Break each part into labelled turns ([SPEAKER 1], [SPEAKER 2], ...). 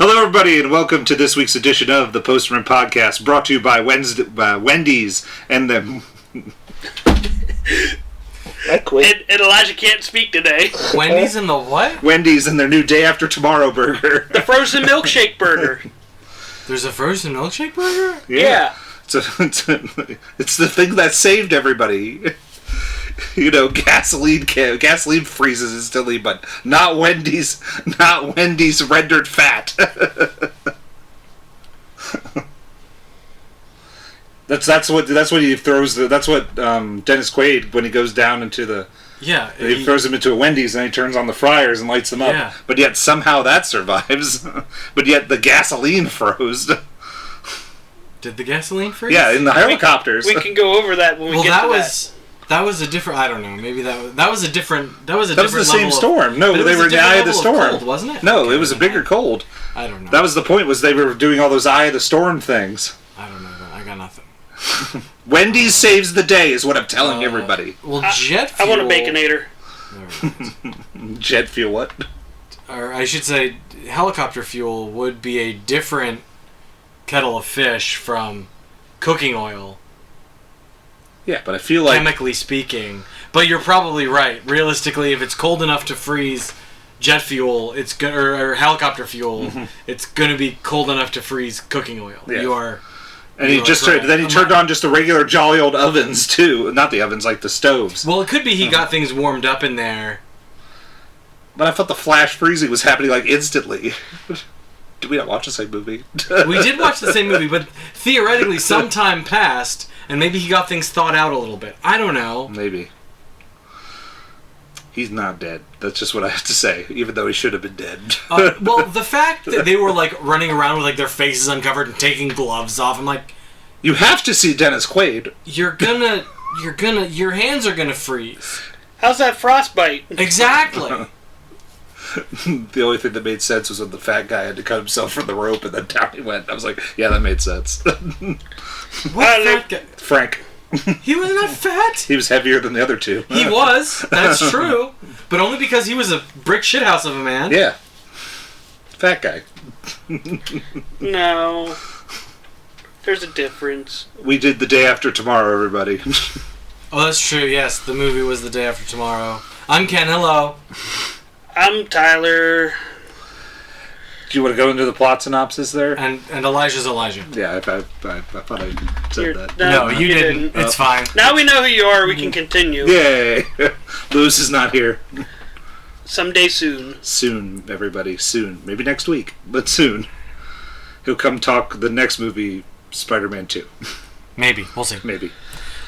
[SPEAKER 1] Hello, everybody, and welcome to this week's edition of the Postman Podcast, brought to you by Wendy's and the...
[SPEAKER 2] I quit.
[SPEAKER 3] And Elijah can't speak today.
[SPEAKER 4] Wendy's and the what?
[SPEAKER 1] Wendy's and their new Day After Tomorrow burger.
[SPEAKER 3] The frozen milkshake burger.
[SPEAKER 4] There's a frozen milkshake burger?
[SPEAKER 3] Yeah.
[SPEAKER 1] It's the thing that saved everybody. You know, gasoline freezes instantly, but not Wendy's rendered fat. That's what he throws. That's what Dennis Quaid, when he goes down into the...
[SPEAKER 4] Yeah.
[SPEAKER 1] He throws him into a Wendy's and he turns on the fryers and lights them up.
[SPEAKER 4] Yeah.
[SPEAKER 1] But yet somehow that survives. But yet the gasoline froze.
[SPEAKER 4] Did the gasoline freeze?
[SPEAKER 1] Yeah, in the helicopters.
[SPEAKER 3] We can go over that when we get to that.
[SPEAKER 4] That was a different... I don't know. Maybe that was a different... That was
[SPEAKER 1] the same storm. No, they were in the eye of the storm.
[SPEAKER 4] Cold, wasn't it?
[SPEAKER 1] No,
[SPEAKER 4] okay,
[SPEAKER 1] it was a bigger cold.
[SPEAKER 4] I don't know.
[SPEAKER 1] That was the point, was they were doing all those eye of the storm things.
[SPEAKER 4] I don't know. I got nothing.
[SPEAKER 1] Wendy's saves the day is what I'm telling everybody.
[SPEAKER 4] Well, jet fuel...
[SPEAKER 3] I want a Baconator.
[SPEAKER 1] Jet fuel what?
[SPEAKER 4] Or I should say helicopter fuel would be a different kettle of fish from cooking oil.
[SPEAKER 1] Yeah, but I feel like...
[SPEAKER 4] Chemically speaking. But you're probably right. Realistically, if it's cold enough to freeze jet fuel, or helicopter fuel, it's going to be cold enough to freeze cooking oil.
[SPEAKER 1] Yeah.
[SPEAKER 4] You are...
[SPEAKER 1] And he turned on just the regular jolly old ovens, too. Not the ovens, like the stoves.
[SPEAKER 4] Well, it could be he got things warmed up in there.
[SPEAKER 1] But I thought the flash freezing was happening, like, instantly. Did we not watch the same movie?
[SPEAKER 4] We did watch the same movie, but theoretically, some time passed... And maybe he got things thought out a little bit. I don't know.
[SPEAKER 1] Maybe. He's not dead. That's just what I have to say, even though he should have been dead.
[SPEAKER 4] Well, the fact that they were like running around with like their faces uncovered and taking gloves off, I'm like...
[SPEAKER 1] You have to see Dennis Quaid.
[SPEAKER 4] Your hands are gonna freeze.
[SPEAKER 3] How's that frostbite?
[SPEAKER 4] Exactly.
[SPEAKER 1] The only thing that made sense was when the fat guy had to cut himself from the rope and then down he went. I was like, yeah, that made sense.
[SPEAKER 4] What fat guy?
[SPEAKER 1] Frank.
[SPEAKER 4] He was not fat.
[SPEAKER 1] He was heavier than the other two.
[SPEAKER 4] He was. That's true. But only because he was a brick shithouse of a man.
[SPEAKER 1] Yeah. Fat guy.
[SPEAKER 3] No. There's a difference.
[SPEAKER 1] We did The Day After Tomorrow, everybody.
[SPEAKER 4] Oh, that's true. Yes, the movie was The Day After Tomorrow. I'm Ken. Hello.
[SPEAKER 3] I'm Tyler.
[SPEAKER 1] Do you want to go into the plot synopsis there?
[SPEAKER 4] And Elijah's Elijah.
[SPEAKER 1] Yeah, I thought I said that.
[SPEAKER 4] No, you didn't. It's fine.
[SPEAKER 3] Now we know who you are. We can continue.
[SPEAKER 1] Yay! Lewis is not here.
[SPEAKER 3] Someday soon.
[SPEAKER 1] Soon, everybody. Soon. Maybe next week, but soon. He'll come talk the next movie, Spider-Man 2.
[SPEAKER 4] Maybe. We'll see.
[SPEAKER 1] Maybe.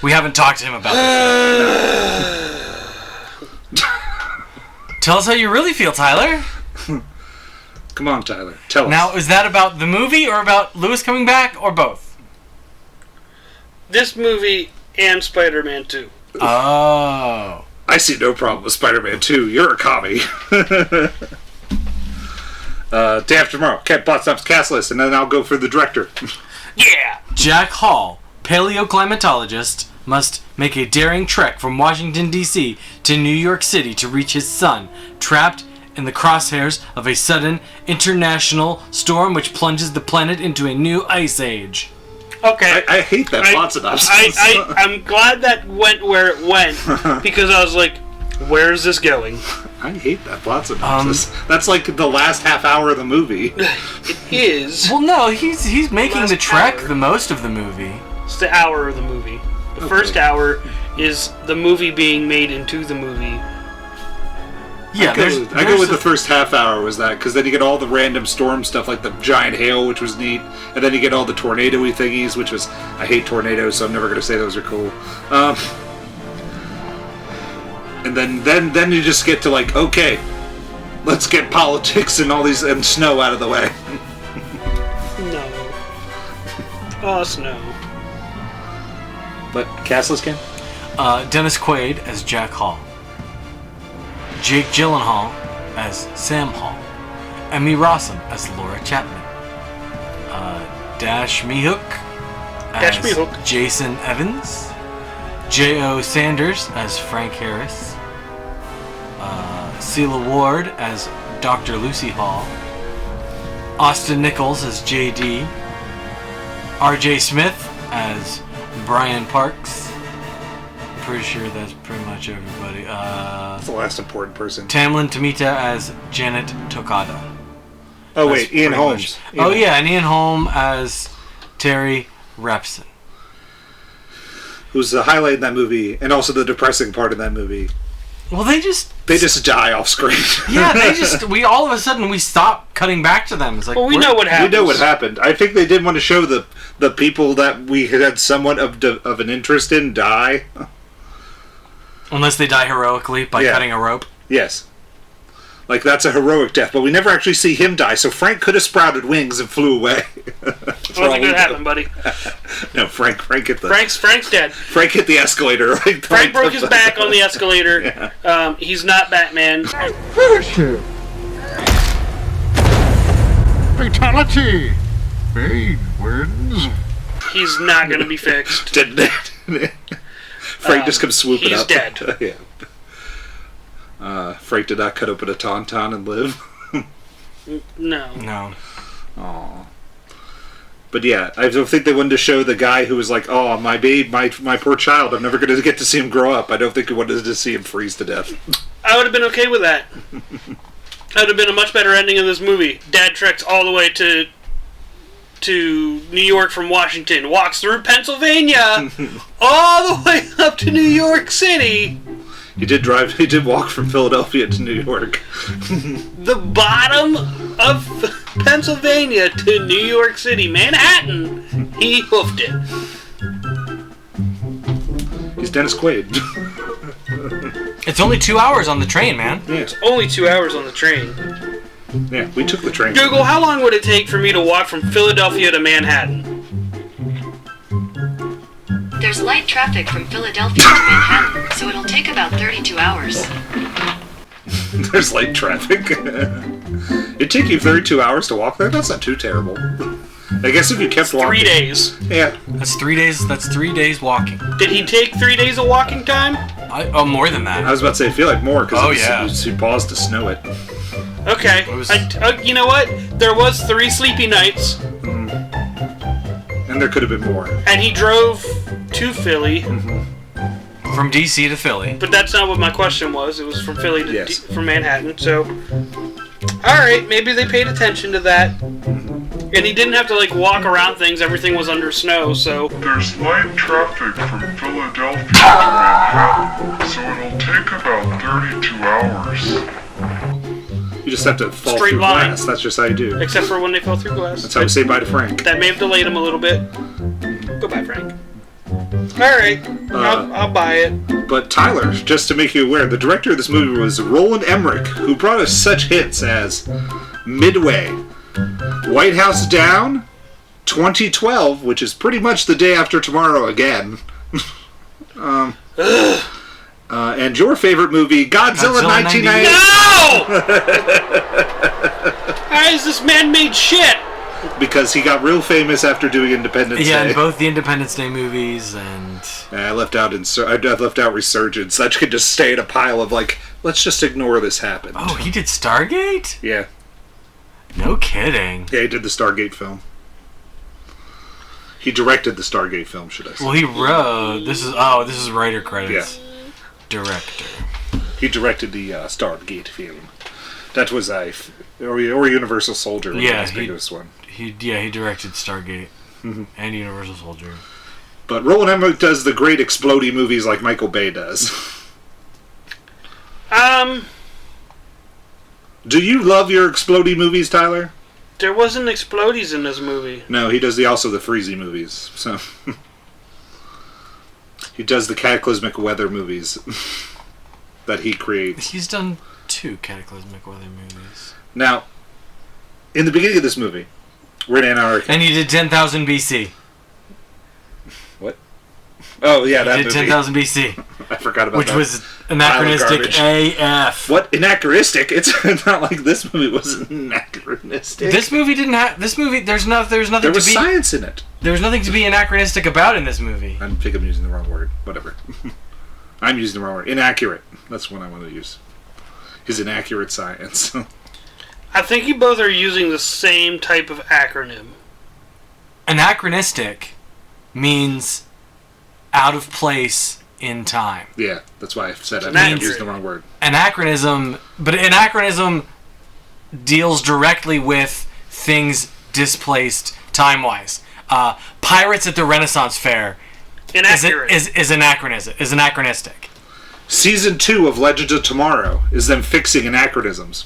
[SPEAKER 4] We haven't talked to him about this yet. Tell us how you really feel, Tyler.
[SPEAKER 1] Come on, Tyler. Tell us.
[SPEAKER 4] Now, is that about the movie or about Lewis coming back or both?
[SPEAKER 3] This movie and Spider-Man 2.
[SPEAKER 4] Oh.
[SPEAKER 1] I see no problem with Spider-Man 2. You're a commie. Day After Tomorrow. Cat Plot Stops Cast List, and then I'll go for the director.
[SPEAKER 3] Yeah!
[SPEAKER 4] Jack Hall, paleoclimatologist, must make a daring trek from Washington, D.C. to New York City to reach his son, trapped in the crosshairs of a sudden international storm which plunges the planet into a new ice age.
[SPEAKER 3] Okay.
[SPEAKER 1] I hate that plot synopsis.
[SPEAKER 3] I'm glad that went where it went, because I was like, where's this going?
[SPEAKER 1] I hate that plot synopsis. That's like the last half hour of the movie.
[SPEAKER 3] It is.
[SPEAKER 4] Well, no, he's making the trek
[SPEAKER 3] hour.
[SPEAKER 4] the most of the movie.
[SPEAKER 3] It's the hour of the movie. The first hour is the movie being made into the movie.
[SPEAKER 4] Yeah,
[SPEAKER 1] I go with the first half hour was that, because then you get all the random storm stuff like the giant hail, which was neat, and then you get all the tornado-y thingies, which was, I hate tornadoes, so I'm never going to say those are cool. And then you just get to like, okay, let's get politics and all these and snow out of the way.
[SPEAKER 3] No. Oh, snow.
[SPEAKER 1] But cast list, Ken?
[SPEAKER 4] Dennis Quaid as Jack Hall. Jake Gyllenhaal as Sam Hall. Emmy Rossum as Laura Chapman. Dash Mihok as Jason Evans. J.O. Sanders as Frank Harris. Celia Ward as Dr. Lucy Hall. Austin Nichols as JD, R.J. Smith as Brian Parks. Pretty sure that's pretty much everybody.
[SPEAKER 1] That's the last important person.
[SPEAKER 4] Tamlin Tomita as Janet Tokada.
[SPEAKER 1] Oh,
[SPEAKER 4] That's
[SPEAKER 1] wait, Ian
[SPEAKER 4] pretty
[SPEAKER 1] Holmes.
[SPEAKER 4] much- Oh, yeah, and Ian Holm as Terry Repson.
[SPEAKER 1] Who's the highlight in that movie, and also the depressing part in that movie.
[SPEAKER 4] Well, they just
[SPEAKER 1] die off screen.
[SPEAKER 4] yeah, we all of a sudden we stop cutting back to them. It's like,
[SPEAKER 3] Well, we know what happened.
[SPEAKER 1] We know what happened. I think they did want to show the people that we had somewhat of an interest in die.
[SPEAKER 4] unless they die heroically by
[SPEAKER 1] Yeah.
[SPEAKER 4] cutting a rope.
[SPEAKER 1] Yes. Like, that's a heroic death, but we never actually see him die, so Frank could have sprouted wings and flew away.
[SPEAKER 3] Wasn't gonna happen, buddy.
[SPEAKER 1] No, Frank hit the...
[SPEAKER 3] Frank's dead.
[SPEAKER 1] Frank hit the escalator.
[SPEAKER 3] Frank broke his back on the escalator.
[SPEAKER 1] Yeah.
[SPEAKER 3] He's not Batman.
[SPEAKER 2] Finish him! Fatality! Bane wins.
[SPEAKER 3] He's not gonna be fixed.
[SPEAKER 1] Frank just comes swooping
[SPEAKER 3] he's
[SPEAKER 1] up.
[SPEAKER 3] dead.
[SPEAKER 1] Yeah. Frank did not cut open a tauntaun and live.
[SPEAKER 3] No.
[SPEAKER 4] No.
[SPEAKER 1] Aww. But yeah, I don't think they wanted to show the guy who was like, "Oh, my babe, my poor child. I'm never going to get to see him grow up." I don't think they wanted to see him freeze to death.
[SPEAKER 3] I would have been okay with that. That would have been a much better ending of this movie. Dad treks all the way to New York from Washington, walks through Pennsylvania, all the way up to New York City.
[SPEAKER 1] He did walk from Philadelphia to New York.
[SPEAKER 3] The bottom of Pennsylvania to New York City, Manhattan. He hoofed it.
[SPEAKER 1] He's Dennis Quaid.
[SPEAKER 4] It's only 2 hours on the train, man.
[SPEAKER 1] Yeah,
[SPEAKER 3] Only 2 hours on the train.
[SPEAKER 1] yeah, we took the train.
[SPEAKER 3] Google, how long would it take for me to walk from Philadelphia to Manhattan?
[SPEAKER 5] There's light traffic from Philadelphia to Manhattan, so it'll take about 32 hours.
[SPEAKER 1] There's light traffic. It'd take you 32 hours to walk there? That's not too terrible. I guess if you kept walking.
[SPEAKER 3] 3 days.
[SPEAKER 1] Yeah.
[SPEAKER 4] That's 3 days. That's 3 days walking.
[SPEAKER 3] Did he take 3 days of walking time?
[SPEAKER 4] More than
[SPEAKER 1] I
[SPEAKER 4] that.
[SPEAKER 1] was about to say, I feel like more, because
[SPEAKER 4] Oh, yeah.
[SPEAKER 1] he paused to snow it.
[SPEAKER 3] Okay.
[SPEAKER 4] It was-
[SPEAKER 3] You know what? There was 3 sleepy nights,
[SPEAKER 1] And there could have been more.
[SPEAKER 3] and he drove to Philly.
[SPEAKER 4] From DC to Philly.
[SPEAKER 3] But that's not what my question was. It was from Philly to
[SPEAKER 1] Yes.
[SPEAKER 3] from Manhattan. So, all right, maybe they paid attention to that. And he didn't have to like walk around things. Everything was under snow. So
[SPEAKER 2] There's light traffic from Philadelphia to Manhattan, so it'll take about 32 hours.
[SPEAKER 1] You just have to fall
[SPEAKER 3] Straight
[SPEAKER 1] through
[SPEAKER 3] line.
[SPEAKER 1] glass. That's just how you do.
[SPEAKER 3] except for when they fell through glass,
[SPEAKER 1] That's how we say bye to Frank.
[SPEAKER 3] that may have delayed him a little bit. Goodbye, Frank. All right, I'll buy it.
[SPEAKER 1] But Tyler, just to make you aware, the director of this movie was Roland Emmerich, who brought us such hits as Midway, White House Down, 2012, which is pretty much the day after tomorrow again, and your favorite movie, Godzilla,
[SPEAKER 4] Godzilla
[SPEAKER 1] 1998.
[SPEAKER 3] No! Why is this man-made shit?
[SPEAKER 1] Because he got real famous after doing Independence
[SPEAKER 4] Yeah,
[SPEAKER 1] Day.
[SPEAKER 4] and both the Independence Day movies and...
[SPEAKER 1] I left out Resurgence. That could just stay in a pile of like, let's just ignore this happened.
[SPEAKER 4] Oh, he did Stargate?
[SPEAKER 1] Yeah.
[SPEAKER 4] No kidding.
[SPEAKER 1] Yeah, he did the Stargate film. He directed the Stargate film, should I say.
[SPEAKER 4] Well, he wrote... This is writer credits. Director.
[SPEAKER 1] He directed the Stargate film. That was or Universal Soldier was
[SPEAKER 4] Yeah,
[SPEAKER 1] his biggest one.
[SPEAKER 4] He directed Stargate and Universal Soldier.
[SPEAKER 1] But Roland Emmerich does the great explodey movies like Michael Bay does. Do you love your explodey movies, Tyler?
[SPEAKER 3] There wasn't explodies in this movie.
[SPEAKER 1] No, he does also the Freezy movies. So he does the cataclysmic weather movies that he creates.
[SPEAKER 4] He's done 2 Cataclysmic Weather movies.
[SPEAKER 1] Now, in the beginning of this movie, we're in Antarctica.
[SPEAKER 4] And he did 10,000 BC.
[SPEAKER 1] What? Oh, yeah, that
[SPEAKER 4] He did
[SPEAKER 1] movie.
[SPEAKER 4] 10,000 BC.
[SPEAKER 1] I forgot about
[SPEAKER 4] Which
[SPEAKER 1] that.
[SPEAKER 4] was anachronistic AF.
[SPEAKER 1] What? Anachronistic? It's not like this movie was anachronistic.
[SPEAKER 4] This movie didn't have... This movie, there's nothing
[SPEAKER 1] there
[SPEAKER 4] to
[SPEAKER 1] was
[SPEAKER 4] be...
[SPEAKER 1] science in it.
[SPEAKER 4] There's nothing to be anachronistic about in this movie.
[SPEAKER 1] I think I'm using the wrong word. Whatever. I'm using the wrong word. Inaccurate. That's what I want to use. His inaccurate science.
[SPEAKER 3] I think you both are using the same type of acronym.
[SPEAKER 4] Anachronistic means out of place in time.
[SPEAKER 1] Yeah, that's why I said I
[SPEAKER 3] Inaccurate.
[SPEAKER 1] used the wrong word.
[SPEAKER 4] Anachronism deals directly with things displaced time-wise. Pirates at the Renaissance Fair
[SPEAKER 3] Inaccurate.
[SPEAKER 4] is anachronistic.
[SPEAKER 1] Season 2 of Legends of Tomorrow is them fixing anachronisms.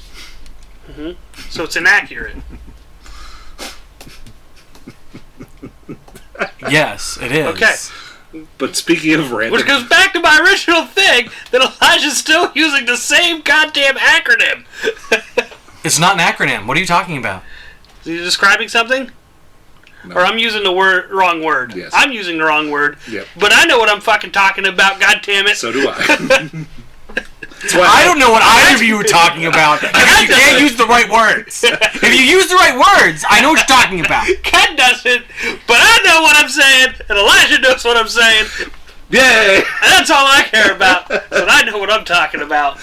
[SPEAKER 3] So it's inaccurate.
[SPEAKER 4] Yes, it is.
[SPEAKER 3] Okay.
[SPEAKER 1] But speaking of random...
[SPEAKER 3] Which goes back to my original thing that Elijah's still using the same goddamn acronym.
[SPEAKER 4] It's not an acronym. What are you talking about?
[SPEAKER 3] Is he describing something?
[SPEAKER 1] No.
[SPEAKER 3] Or I'm using the wrong word.
[SPEAKER 1] Yes.
[SPEAKER 3] I'm using the wrong word.
[SPEAKER 1] Yep.
[SPEAKER 3] But I know what I'm fucking talking about, goddammit.
[SPEAKER 1] So do I. That's why
[SPEAKER 4] I don't know what either of you are talking about because you can't use the right words. If you use the right words, I know what you're talking about.
[SPEAKER 3] Ken doesn't, but I know what I'm saying, and Elijah knows what I'm saying.
[SPEAKER 1] Yay!
[SPEAKER 3] And that's all I care about. But I know what I'm talking about.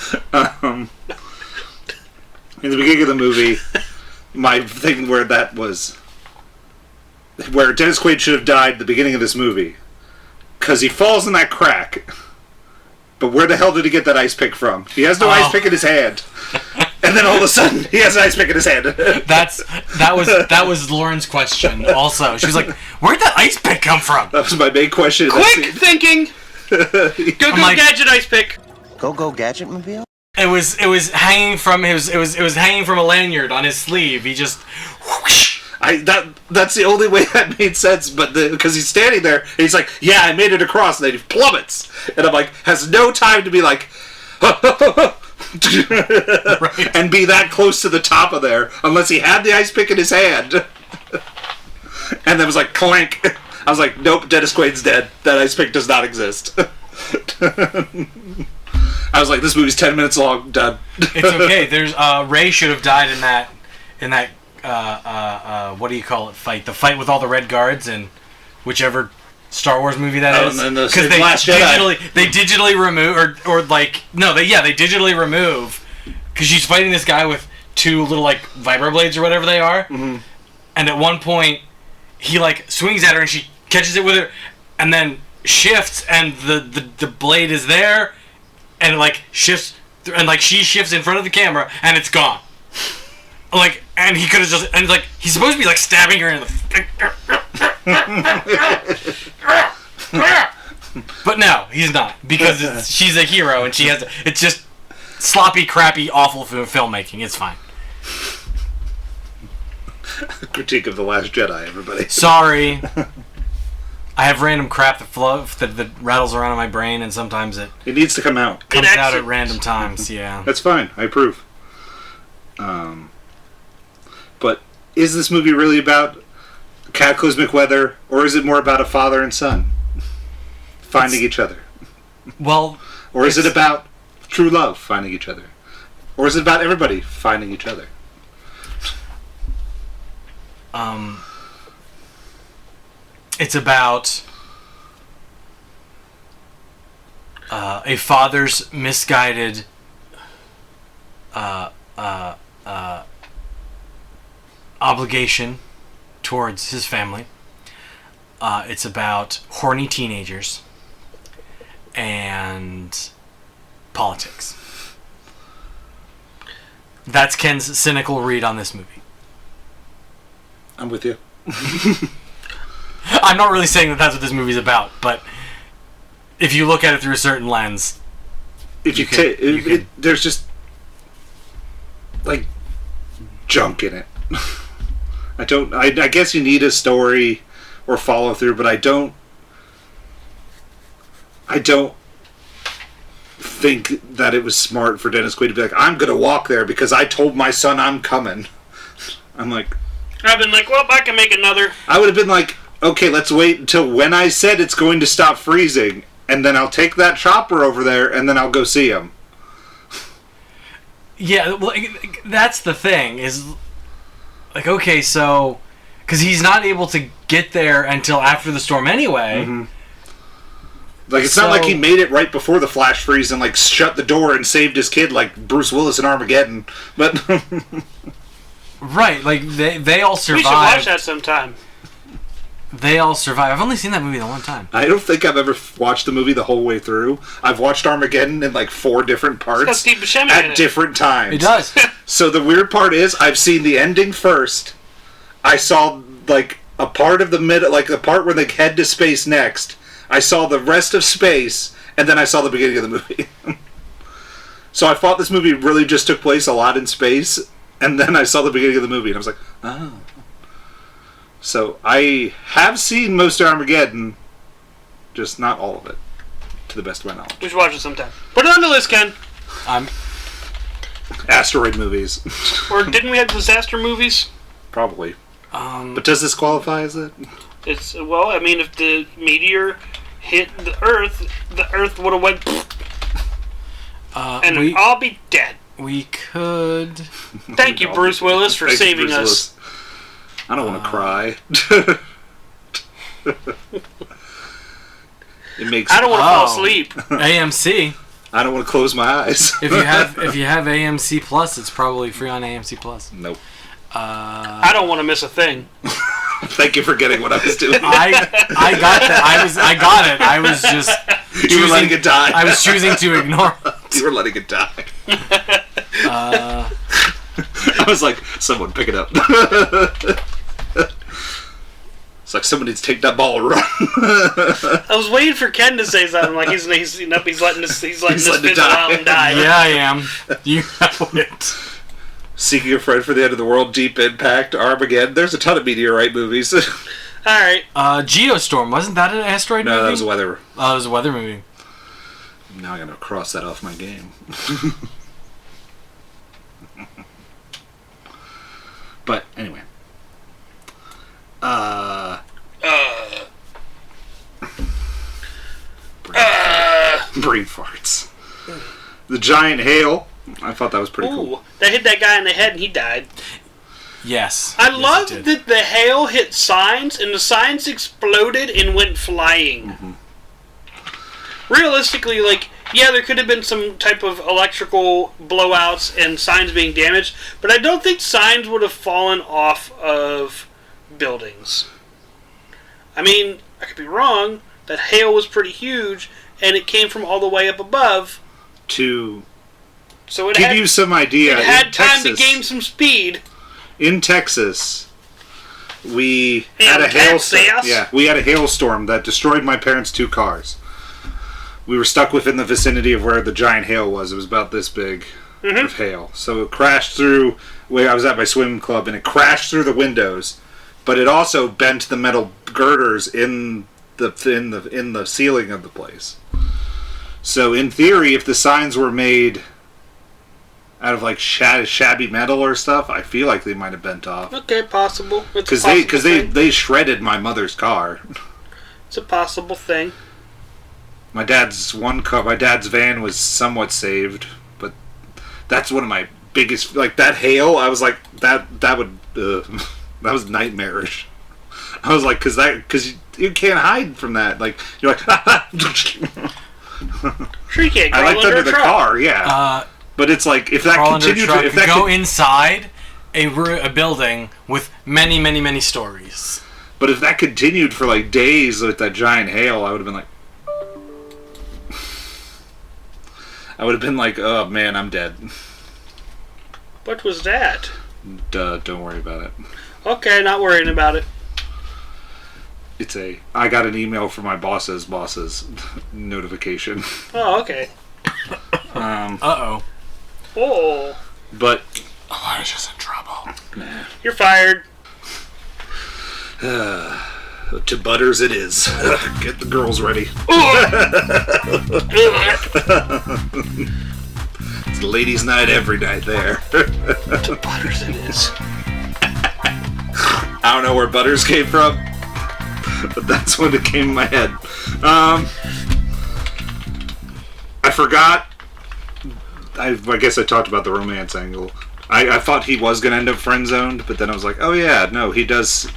[SPEAKER 1] In the beginning of the movie, my thing where Dennis Quaid should have died at the beginning of this movie. Because he falls in that crack. But where the hell did he get that ice pick from? He has no ice pick in his hand. And then all of a sudden, he has an ice pick in his hand.
[SPEAKER 4] That was Lauren's question also. She was like, where'd that ice pick come from?
[SPEAKER 1] That was my main question. in that
[SPEAKER 3] Quick
[SPEAKER 1] scene.
[SPEAKER 3] thinking. Go
[SPEAKER 4] like-
[SPEAKER 3] gadget ice pick.
[SPEAKER 6] Go Gadget Mobile?
[SPEAKER 4] It was hanging from it was hanging from a lanyard on his sleeve. He just whoosh.
[SPEAKER 1] That's the only way that made sense, but because he's standing there, and he's like, yeah, I made it across, and then he plummets. And I'm like, has no time to be like,
[SPEAKER 4] Right.
[SPEAKER 1] and be that close to the top of there, unless he had the ice pick in his hand. And then it was like, clank. I was like, nope, Dennis Quaid's dead. That ice pick does not exist. I was like, this movie's 10 minutes long, done.
[SPEAKER 4] It's okay. There's Ray should have died in that what do you call it fight? The fight with all the red guards in whichever Star Wars movie that is.
[SPEAKER 1] And the
[SPEAKER 4] Because
[SPEAKER 1] Last Jedi.
[SPEAKER 4] they digitally remove they digitally remove because she's fighting this guy with two little like vibroblades or whatever they are.
[SPEAKER 1] Mm-hmm.
[SPEAKER 4] And at one point he like swings at her and she catches it with her and then shifts and the blade is there and it like shifts and like she shifts in front of the camera and it's gone. Like, and he could have just, and like, he's supposed to be like stabbing her in the. But no, he's not because she's a hero and she has. It's just sloppy, crappy, awful filmmaking. It's fine.
[SPEAKER 1] Critique of The Last Jedi, everybody.
[SPEAKER 4] Sorry, I have random crap that rattles around in my brain, and sometimes it
[SPEAKER 1] It needs to come out.
[SPEAKER 4] comes out at random times. Yeah.
[SPEAKER 1] That's fine. I approve. But is this movie really about cataclysmic weather, or is it more about a father and son finding each other?
[SPEAKER 4] Well,
[SPEAKER 1] Or is it about true love finding each other? Or is it about everybody finding each other?
[SPEAKER 4] it's about a father's misguided obligation towards his family. It's about horny teenagers and politics. That's Ken's cynical read on this movie.
[SPEAKER 1] I'm with you.
[SPEAKER 4] I'm not really saying that that's what this movie's about, but if you look at it through a certain lens,
[SPEAKER 1] If you take, there's just like junk in it. I guess you need a story or follow through, but I don't think that it was smart for Dennis Quaid to be like, I'm gonna walk there because I told my son I'm coming. I'm like,
[SPEAKER 3] I've been like, well, I can make another.
[SPEAKER 1] I would have been like, okay, let's wait until when I said it's going to stop freezing, and then I'll take that chopper over there, and then I'll go see him.
[SPEAKER 4] yeah, well, that's the thing is, like, okay, so because he's not able to get there until after the storm anyway.
[SPEAKER 1] Mm-hmm. Like, it's not like he made it right before the flash freeze and like shut the door and saved his kid like Bruce Willis in Armageddon, but
[SPEAKER 4] Right, like they all survived.
[SPEAKER 3] We should watch that sometime.
[SPEAKER 4] They all survive. I've only seen that movie the one time.
[SPEAKER 1] I don't think I've ever watched the movie the whole way through. I've watched Armageddon in like 4 different parts
[SPEAKER 3] Steve Buscemi in
[SPEAKER 1] at
[SPEAKER 3] it.
[SPEAKER 1] different times.
[SPEAKER 4] It does.
[SPEAKER 1] So the weird part is, I've seen the ending first. I saw like a part of the middle, like the part where they head to space next. I saw the rest of space, and then I saw the beginning of the movie. So I thought this movie really just took place a lot in space, and then I saw the beginning of the movie, and I was like, oh. So I have seen most of Armageddon, just not all of it, to the best of my knowledge.
[SPEAKER 3] We should watch it sometime. Put it on the list, Ken.
[SPEAKER 1] Asteroid movies.
[SPEAKER 3] Or didn't we have disaster movies?
[SPEAKER 1] Probably. But does this qualify as it?
[SPEAKER 3] It's well, I mean, if the meteor hit the Earth would have went, and we'd all be dead.
[SPEAKER 4] We could.
[SPEAKER 3] Thank you, Bruce Willis, for
[SPEAKER 1] Thank you,
[SPEAKER 3] saving
[SPEAKER 1] Bruce
[SPEAKER 3] us.
[SPEAKER 1] Willis. I don't want to cry. It makes.
[SPEAKER 3] I don't want to fall asleep.
[SPEAKER 4] AMC.
[SPEAKER 1] I don't want to close my eyes.
[SPEAKER 4] If you have AMC Plus, it's probably free on AMC Plus.
[SPEAKER 1] Nope.
[SPEAKER 3] I don't want to miss a thing.
[SPEAKER 1] Thank you for getting what I was doing.
[SPEAKER 4] I got that. I got it. I was just.
[SPEAKER 1] You were letting it die.
[SPEAKER 4] I was choosing to ignore it.
[SPEAKER 1] You were letting it die. I was like, someone pick it up. It's like someone needs to take that ball and run.
[SPEAKER 3] I was waiting for Ken to say something like he's letting this fizzle out and die.
[SPEAKER 4] Yeah, I am. You know it.
[SPEAKER 1] Seeking a Friend for the End of the World, Deep Impact, Armageddon. There's a ton of meteorite movies.
[SPEAKER 3] All right.
[SPEAKER 4] Geostorm, wasn't that an asteroid movie?
[SPEAKER 1] No, that was a weather.
[SPEAKER 4] Oh, it was a weather movie.
[SPEAKER 1] Now I'm gonna cross that off my game. But anyway. Brain farts. The giant hail. I thought that was pretty cool.
[SPEAKER 3] That hit that guy in the head and he died.
[SPEAKER 4] Yes.
[SPEAKER 3] I love that the hail hit signs and the signs exploded and went flying.
[SPEAKER 1] Mm-hmm.
[SPEAKER 3] Realistically, yeah, there could have been some type of electrical blowouts and signs being damaged, but I don't think signs would have fallen off of buildings. I mean, I could be wrong. That hail was pretty huge, and it came from all the way up above.
[SPEAKER 1] To
[SPEAKER 3] so
[SPEAKER 1] give you some idea,
[SPEAKER 3] it had time
[SPEAKER 1] Texas,
[SPEAKER 3] to gain some speed.
[SPEAKER 1] In Texas, we had a hailstorm. Yeah, we had a hailstorm that destroyed my parents' 2 cars. We were stuck within the vicinity of where the giant hail was. It was about this big of hail. So it crashed through where I was at my swim club, and it crashed through the windows. But it also bent the metal girders in the ceiling of the place. So in theory, if the signs were made out of shabby metal or stuff, I feel like they might have bent off.
[SPEAKER 3] Okay, possible.
[SPEAKER 1] Because they shredded my mother's car.
[SPEAKER 3] It's a possible thing.
[SPEAKER 1] My dad's van was somewhat saved, but that's one of my biggest, that hail. I was like, that was nightmarish. I was like, because you can't hide from that. You're like,
[SPEAKER 3] sure you can't.
[SPEAKER 1] I liked under the car, yeah. But it's like, if that continued, if that
[SPEAKER 4] go inside a building with many, many, many stories.
[SPEAKER 1] But if that continued for days with that giant hail, I would have been like. I would have been like, oh man, I'm dead.
[SPEAKER 3] What was that?
[SPEAKER 1] Don't worry about it.
[SPEAKER 3] Okay, not worrying about it.
[SPEAKER 1] I got an email from my boss's notification.
[SPEAKER 3] Oh, okay.
[SPEAKER 4] Uh-oh.
[SPEAKER 3] Oh.
[SPEAKER 1] But
[SPEAKER 4] Elijah's in trouble.
[SPEAKER 1] Nah.
[SPEAKER 3] You're fired.
[SPEAKER 1] To Butters it is. Get the girls ready. It's ladies' night every night there.
[SPEAKER 3] To Butters it is.
[SPEAKER 1] I don't know where Butters came from, but that's when it came in my head. I forgot. I guess I talked about the romance angle. I thought he was going to end up friend-zoned, but then I was like, oh yeah, no, he does.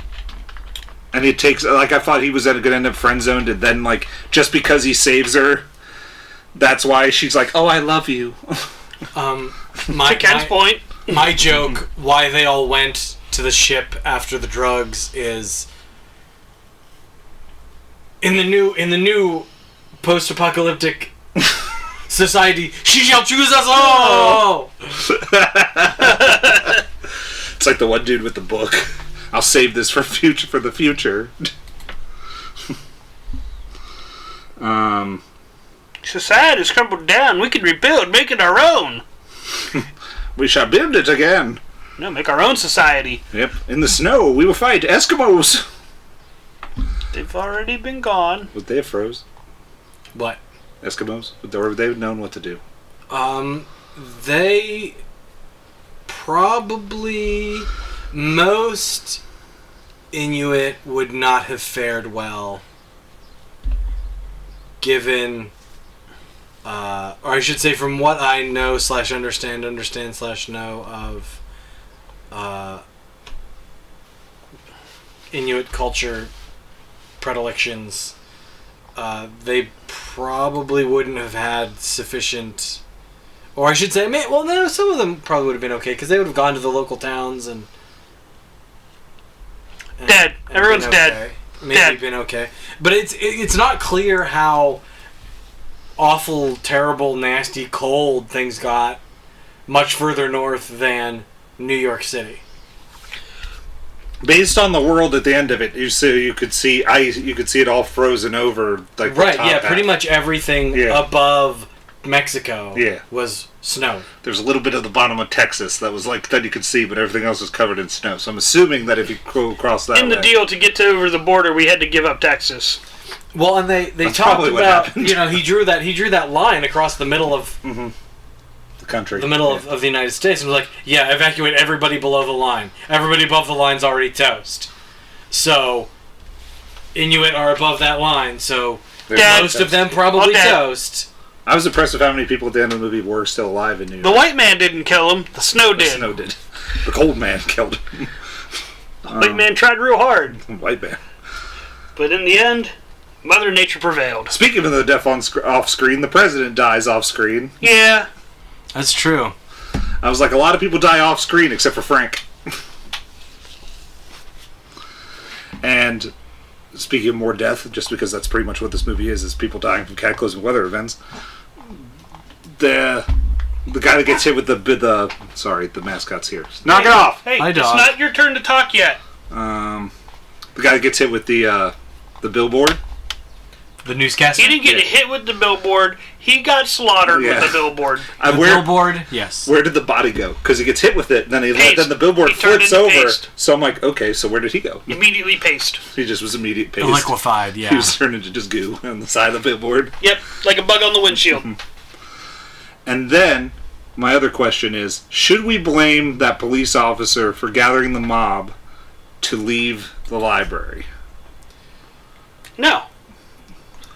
[SPEAKER 1] And it takes, I thought he was going to end up friend-zoned, and then, just because he saves her, that's why she's like, oh, I love you.
[SPEAKER 3] To Ken's point.
[SPEAKER 4] My joke, why they all went to the ship after the drugs, is in the new post-apocalyptic society, she shall choose us all.
[SPEAKER 1] It's like the one dude with the book. I'll save this for the future.
[SPEAKER 3] Society's crumbled down. We can rebuild, make it our own.
[SPEAKER 1] We shall build it again.
[SPEAKER 3] No, make our own society.
[SPEAKER 1] Yep. In the snow, we will fight Eskimos.
[SPEAKER 3] They've already been gone.
[SPEAKER 1] Would they have froze?
[SPEAKER 4] What?
[SPEAKER 1] Eskimos? Would they have known what to do?
[SPEAKER 4] They probably, most Inuit would not have fared well, given, or I should say, from what I know / understand / know of Inuit culture predilections, they probably wouldn't have had sufficient, or I should say, no, some of them probably would have been okay, because they would have gone to the local towns and
[SPEAKER 3] dead. Everyone's
[SPEAKER 4] been
[SPEAKER 3] dead.
[SPEAKER 4] Okay. Maybe
[SPEAKER 3] Dead.
[SPEAKER 4] been okay. But it's not clear how awful, terrible, nasty, cold things got much further north than New York City.
[SPEAKER 1] Based on the world at the end of it, you could see ice. You could see it all frozen over, like
[SPEAKER 4] Right,
[SPEAKER 1] the top
[SPEAKER 4] yeah,
[SPEAKER 1] half.
[SPEAKER 4] pretty much everything above Mexico was snow.
[SPEAKER 1] There's a little bit of the bottom of Texas that was like that you could see, but everything else was covered in snow. So I'm assuming that if you go across that
[SPEAKER 3] In the deal to get to over the border, we had to give up Texas.
[SPEAKER 4] Well, and they
[SPEAKER 1] That's
[SPEAKER 4] talked
[SPEAKER 1] probably what
[SPEAKER 4] about,
[SPEAKER 1] happened.
[SPEAKER 4] he drew that line across the middle of
[SPEAKER 1] the country,
[SPEAKER 4] the middle of the United States, and was like, yeah, evacuate everybody below the line. Everybody above the line's already toast. So Inuit are above that line, so most of them probably toast.
[SPEAKER 1] I was impressed with how many people at the end of the movie were still alive in New York.
[SPEAKER 3] The white man didn't kill him. The snow
[SPEAKER 1] The
[SPEAKER 3] did.
[SPEAKER 1] snow did. The cold man killed him.
[SPEAKER 3] The white man tried real hard.
[SPEAKER 1] White man.
[SPEAKER 3] But in the end, Mother Nature prevailed.
[SPEAKER 1] Speaking of the death off screen, the president dies off screen.
[SPEAKER 3] Yeah.
[SPEAKER 4] That's true.
[SPEAKER 1] I was like, a lot of people die off screen except for Frank. And speaking of more death, just because that's pretty much what this movie is people dying from cataclysmic weather events. The guy that gets hit with the mascot's here. Knock it off!
[SPEAKER 3] Hey,
[SPEAKER 4] Hi,
[SPEAKER 3] it's
[SPEAKER 4] dog.
[SPEAKER 3] not your turn to talk yet.
[SPEAKER 1] The guy that gets hit with the billboard.
[SPEAKER 4] The newscaster.
[SPEAKER 3] He didn't get hit with the billboard. He got slaughtered with the billboard.
[SPEAKER 4] The billboard, yes.
[SPEAKER 1] Where did the body go? Because he gets hit with it, then
[SPEAKER 3] Paste.
[SPEAKER 1] the billboard
[SPEAKER 3] He turned
[SPEAKER 1] flips
[SPEAKER 3] into
[SPEAKER 1] over.
[SPEAKER 3] paste.
[SPEAKER 1] So I'm like, okay, so where did he go?
[SPEAKER 3] Immediately paste.
[SPEAKER 1] He just was immediate paste.
[SPEAKER 4] Liquefied, yeah.
[SPEAKER 1] He was turned into just goo on the side of the billboard.
[SPEAKER 3] Yep, like a bug on the windshield.
[SPEAKER 1] And then, my other question is, should we blame that police officer for gathering the mob to leave the library?
[SPEAKER 3] No.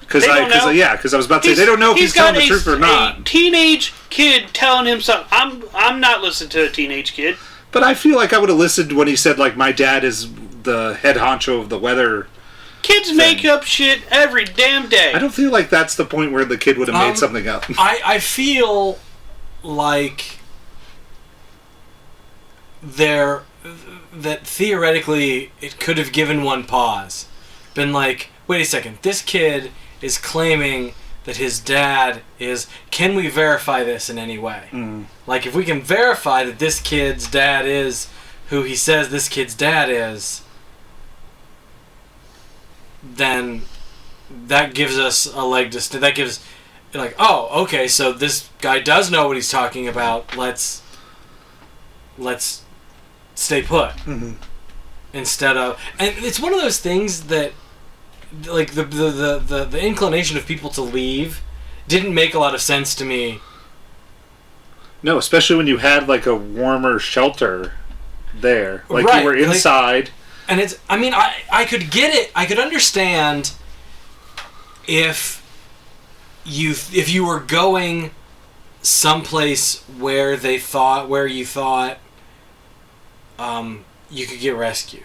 [SPEAKER 1] Because
[SPEAKER 3] They don't know.
[SPEAKER 1] I was about to say, they don't know if he's telling the truth or
[SPEAKER 3] A
[SPEAKER 1] not.
[SPEAKER 3] teenage kid telling him something. I'm not listening to a teenage kid.
[SPEAKER 1] But I feel like I would have listened when he said, like, my dad is the head honcho of the weather.
[SPEAKER 3] Kids make up shit every damn day.
[SPEAKER 1] I don't feel like that's the point where the kid would have made something up.
[SPEAKER 4] I feel like that theoretically it could have given one pause. Been like, wait a second, this kid is claiming that his dad is... Can we verify this in any way? Like, if we can verify that this kid's dad is who he says this kid's dad is, then that gives us a leg to... That gives... Like, oh, okay, so this guy does know what he's talking about. Let's stay put. Instead of... And it's one of those things that... Like, the inclination of people to leave didn't make a lot of sense to me.
[SPEAKER 1] No, especially when you had, like, a warmer shelter there. Like,
[SPEAKER 4] Right,
[SPEAKER 1] you were inside.
[SPEAKER 4] And it's... I mean, I could get it. I could understand if you were going someplace where you thought you could get rescued.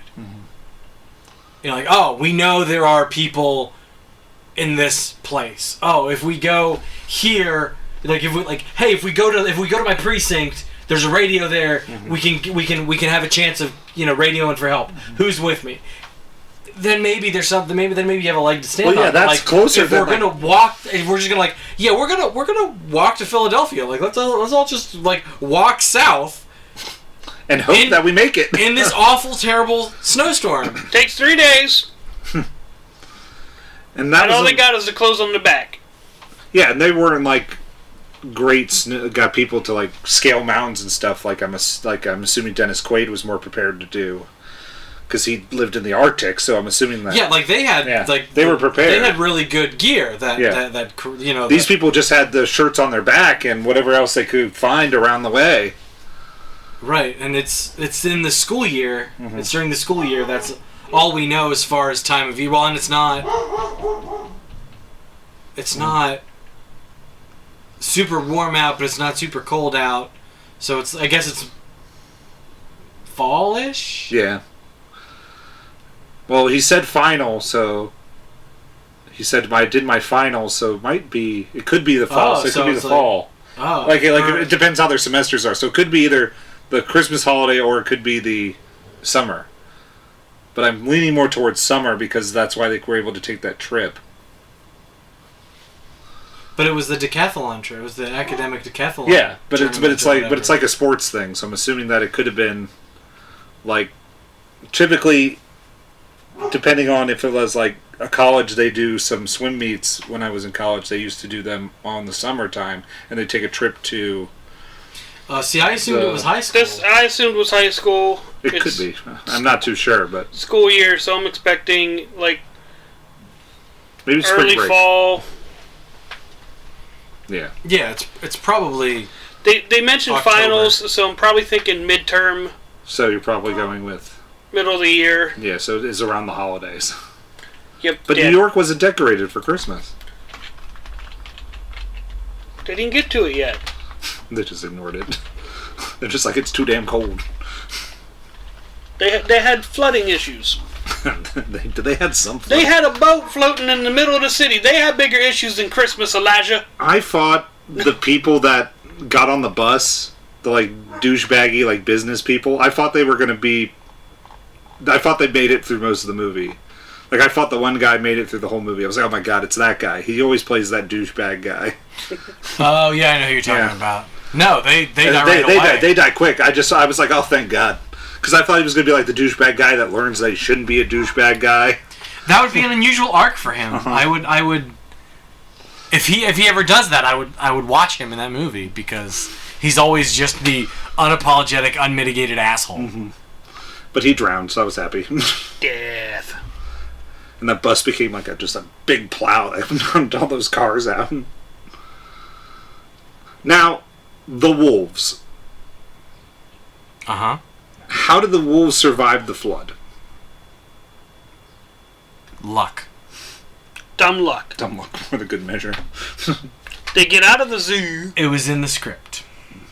[SPEAKER 4] You know, like, oh, we know there are people in this place. Oh, if we go here, like, if we go to my precinct, There's a radio there. We can have a chance of radioing for help. Who's with me? Then maybe there's something. Maybe you have a leg to stand on.
[SPEAKER 1] Well, yeah, that's closer.
[SPEAKER 4] If we're gonna walk, if we're just gonna we're gonna walk to Philadelphia. Like let's all just walk south
[SPEAKER 1] and hope that we make it
[SPEAKER 4] in this awful, terrible snowstorm.
[SPEAKER 3] Takes 3 days.
[SPEAKER 1] And
[SPEAKER 3] all they got is the clothes on the back.
[SPEAKER 1] Yeah, and they weren't got people to scale mountains and stuff. I'm assuming Dennis Quaid was more prepared to do. Because he lived in the Arctic, so I'm assuming that.
[SPEAKER 4] Yeah, they had
[SPEAKER 1] they were prepared.
[SPEAKER 4] They had really good gear.
[SPEAKER 1] These people just had the shirts on their back and whatever else they could find around the way.
[SPEAKER 4] Right, and it's in the school year. Mm-hmm. It's during the school year. That's all we know as far as time of year. Well, and it's not super warm out, but it's not super cold out. So I guess it's fall-ish.
[SPEAKER 1] Yeah. Well, he said final, so he said I did my final, so it could be the fall, so it could be the fall. It depends how their semesters are. So it could be either the Christmas holiday or it could be the summer. But I'm leaning more towards summer because that's why they were able to take that trip.
[SPEAKER 4] But it was the decathlon trip. It was the academic decathlon.
[SPEAKER 1] Yeah, but it's like a sports thing. So I'm assuming that it could have been typically. Depending on if it was a college, they do some swim meets. When I was in college, they used to do them on the summertime, and they take a trip to.
[SPEAKER 4] I assumed it was high school.
[SPEAKER 3] I assumed it was high school.
[SPEAKER 1] It could be. I'm not too sure, but
[SPEAKER 3] school year, so I'm expecting
[SPEAKER 1] maybe spring
[SPEAKER 3] early
[SPEAKER 1] break.
[SPEAKER 3] Fall.
[SPEAKER 1] Yeah.
[SPEAKER 4] Yeah, it's probably.
[SPEAKER 3] They mentioned
[SPEAKER 4] October.
[SPEAKER 3] Finals, so I'm probably thinking midterm.
[SPEAKER 1] So you're probably going with.
[SPEAKER 3] Middle of the year.
[SPEAKER 1] Yeah, so it is around the holidays.
[SPEAKER 3] Yep.
[SPEAKER 1] But New York wasn't decorated for Christmas.
[SPEAKER 3] They didn't get to it yet.
[SPEAKER 1] They just ignored it. They're just it's too damn cold.
[SPEAKER 3] They had flooding issues.
[SPEAKER 1] They had some flooding.
[SPEAKER 3] They had a boat floating in the middle of the city. They had bigger issues than Christmas, Elijah.
[SPEAKER 1] I thought the people that got on the bus, the douchebaggy business people, I thought they were going to be. I thought they made it through most of the movie. I thought the one guy made it through the whole movie. I was like, oh my god, it's that guy. He always plays that douchebag guy.
[SPEAKER 4] Oh, yeah, I know who you're talking about. No, they die right away.
[SPEAKER 1] They die quick. I was like, oh, thank god. Because I thought he was going to be the douchebag guy that learns that he shouldn't be a douchebag guy.
[SPEAKER 4] That would be an unusual arc for him. Uh-huh. I would... If he ever does that, I would watch him in that movie because he's always just the unapologetic, unmitigated asshole.
[SPEAKER 1] Mm-hmm. But he drowned, so I was happy.
[SPEAKER 3] Death.
[SPEAKER 1] And that bus became just a big plow that dumped all those cars out. Now, the wolves.
[SPEAKER 4] Uh-huh.
[SPEAKER 1] How did the wolves survive the flood?
[SPEAKER 4] Luck.
[SPEAKER 3] Dumb luck.
[SPEAKER 1] Dumb luck for the good measure.
[SPEAKER 3] They get out of the zoo.
[SPEAKER 4] It was in the script.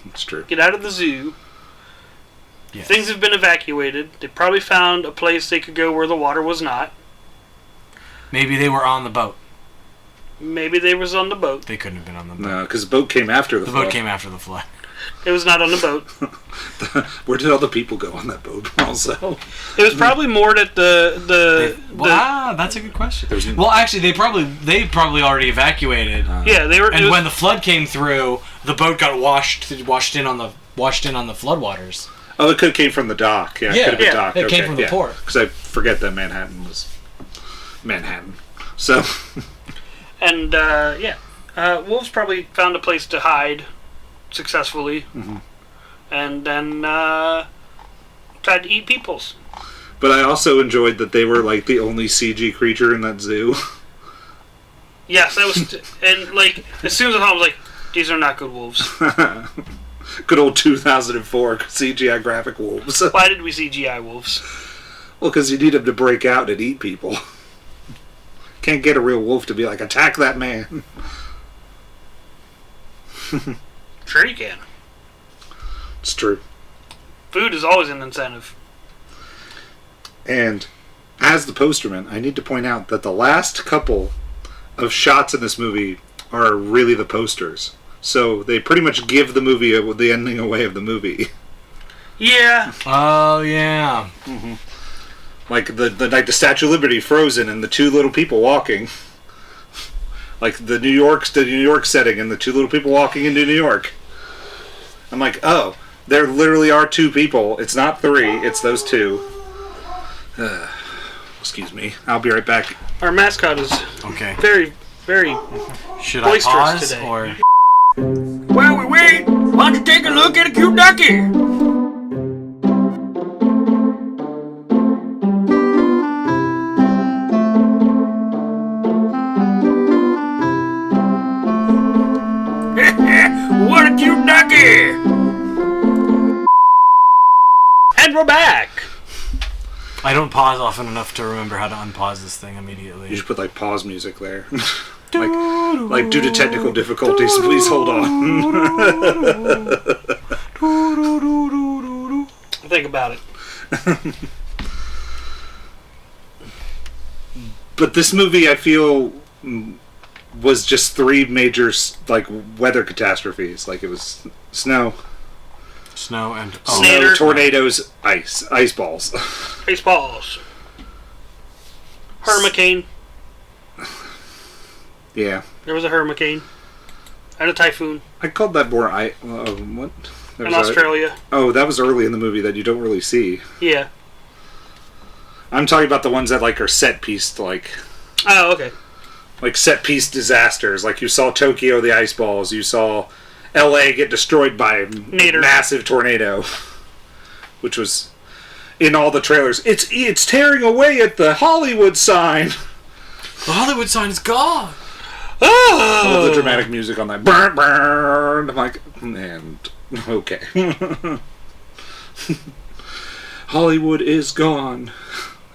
[SPEAKER 1] It's true.
[SPEAKER 3] Get out of the zoo.
[SPEAKER 4] Yes.
[SPEAKER 3] Things have been evacuated. They probably found a place they could go where the water was not.
[SPEAKER 4] Maybe they were on the boat.
[SPEAKER 3] Maybe they was on the boat.
[SPEAKER 4] They couldn't have been on the boat.
[SPEAKER 1] No, because the boat came after the flood.
[SPEAKER 4] The boat came after the flood.
[SPEAKER 3] It was not on the boat.
[SPEAKER 1] Where did all the people go on that boat also?
[SPEAKER 3] It was probably moored at
[SPEAKER 4] that's a good question. Well, actually, they probably already evacuated.
[SPEAKER 3] Yeah, they were.
[SPEAKER 4] And when the flood came through, the boat got washed in on the floodwaters.
[SPEAKER 1] Oh, it could have came from the dock. Yeah, it could have been docked.
[SPEAKER 4] It came from the port.
[SPEAKER 1] Because I forget that Manhattan was Manhattan. So.
[SPEAKER 3] And wolves probably found a place to hide successfully, and then tried to eat peoples.
[SPEAKER 1] But I also enjoyed that they were the only CG creature in that zoo.
[SPEAKER 3] Yes, that was, and as soon as I thought, I was like, these are not good wolves.
[SPEAKER 1] Good old 2004 CGI graphic wolves.
[SPEAKER 3] Why did we CGI wolves?
[SPEAKER 1] Well, because you need them to break out and eat people. Can't get a real wolf to be attack that man.
[SPEAKER 3] Sure you can.
[SPEAKER 1] It's true.
[SPEAKER 3] Food is always an incentive.
[SPEAKER 1] And as the posterman, I need to point out that the last couple of shots in this movie are really the posters. So they pretty much give the movie the ending away of the movie.
[SPEAKER 3] Yeah.
[SPEAKER 4] Oh yeah.
[SPEAKER 1] Like the Statue of Liberty frozen and the two little people walking. Like the New York setting and the two little people walking into New York. I'm like, oh, there literally are two people. It's not three. It's those two. Excuse me. I'll be right back.
[SPEAKER 3] Our mascot is
[SPEAKER 4] Okay.
[SPEAKER 3] very, very
[SPEAKER 4] Should I
[SPEAKER 3] boisterous
[SPEAKER 4] pause
[SPEAKER 3] today.
[SPEAKER 4] or?
[SPEAKER 7] While we wait, why don't you take a look at a cute ducky? What a cute ducky!
[SPEAKER 3] And we're back.
[SPEAKER 4] I don't pause often enough to remember how to unpause this thing immediately.
[SPEAKER 1] You should put like pause music there. like due to technical difficulties, please hold on.
[SPEAKER 3] Think about it.
[SPEAKER 1] But this movie, I feel, was just three major like weather catastrophes. Like it was snow,
[SPEAKER 4] Snow,
[SPEAKER 3] Snader.
[SPEAKER 1] tornadoes, ice balls.
[SPEAKER 3] Baseballs. Hurricane.
[SPEAKER 1] Yeah,
[SPEAKER 3] There was a hurricane. And a typhoon.
[SPEAKER 1] I called that more what? There
[SPEAKER 3] In
[SPEAKER 1] was
[SPEAKER 3] Australia.
[SPEAKER 1] that was early in the movie that you don't really see.
[SPEAKER 3] Yeah.
[SPEAKER 1] I'm talking about the ones that like are set piece, like
[SPEAKER 3] Oh, okay.
[SPEAKER 1] set piece disasters. Like you saw Tokyo, the ice balls. You saw L.A. get destroyed by a
[SPEAKER 3] Nader.
[SPEAKER 1] massive tornado, which was in all the trailers. It's tearing away at the Hollywood sign.
[SPEAKER 4] The Hollywood sign is gone.
[SPEAKER 1] All the dramatic music on that. Burn, burn. I'm like, and okay. Hollywood is gone.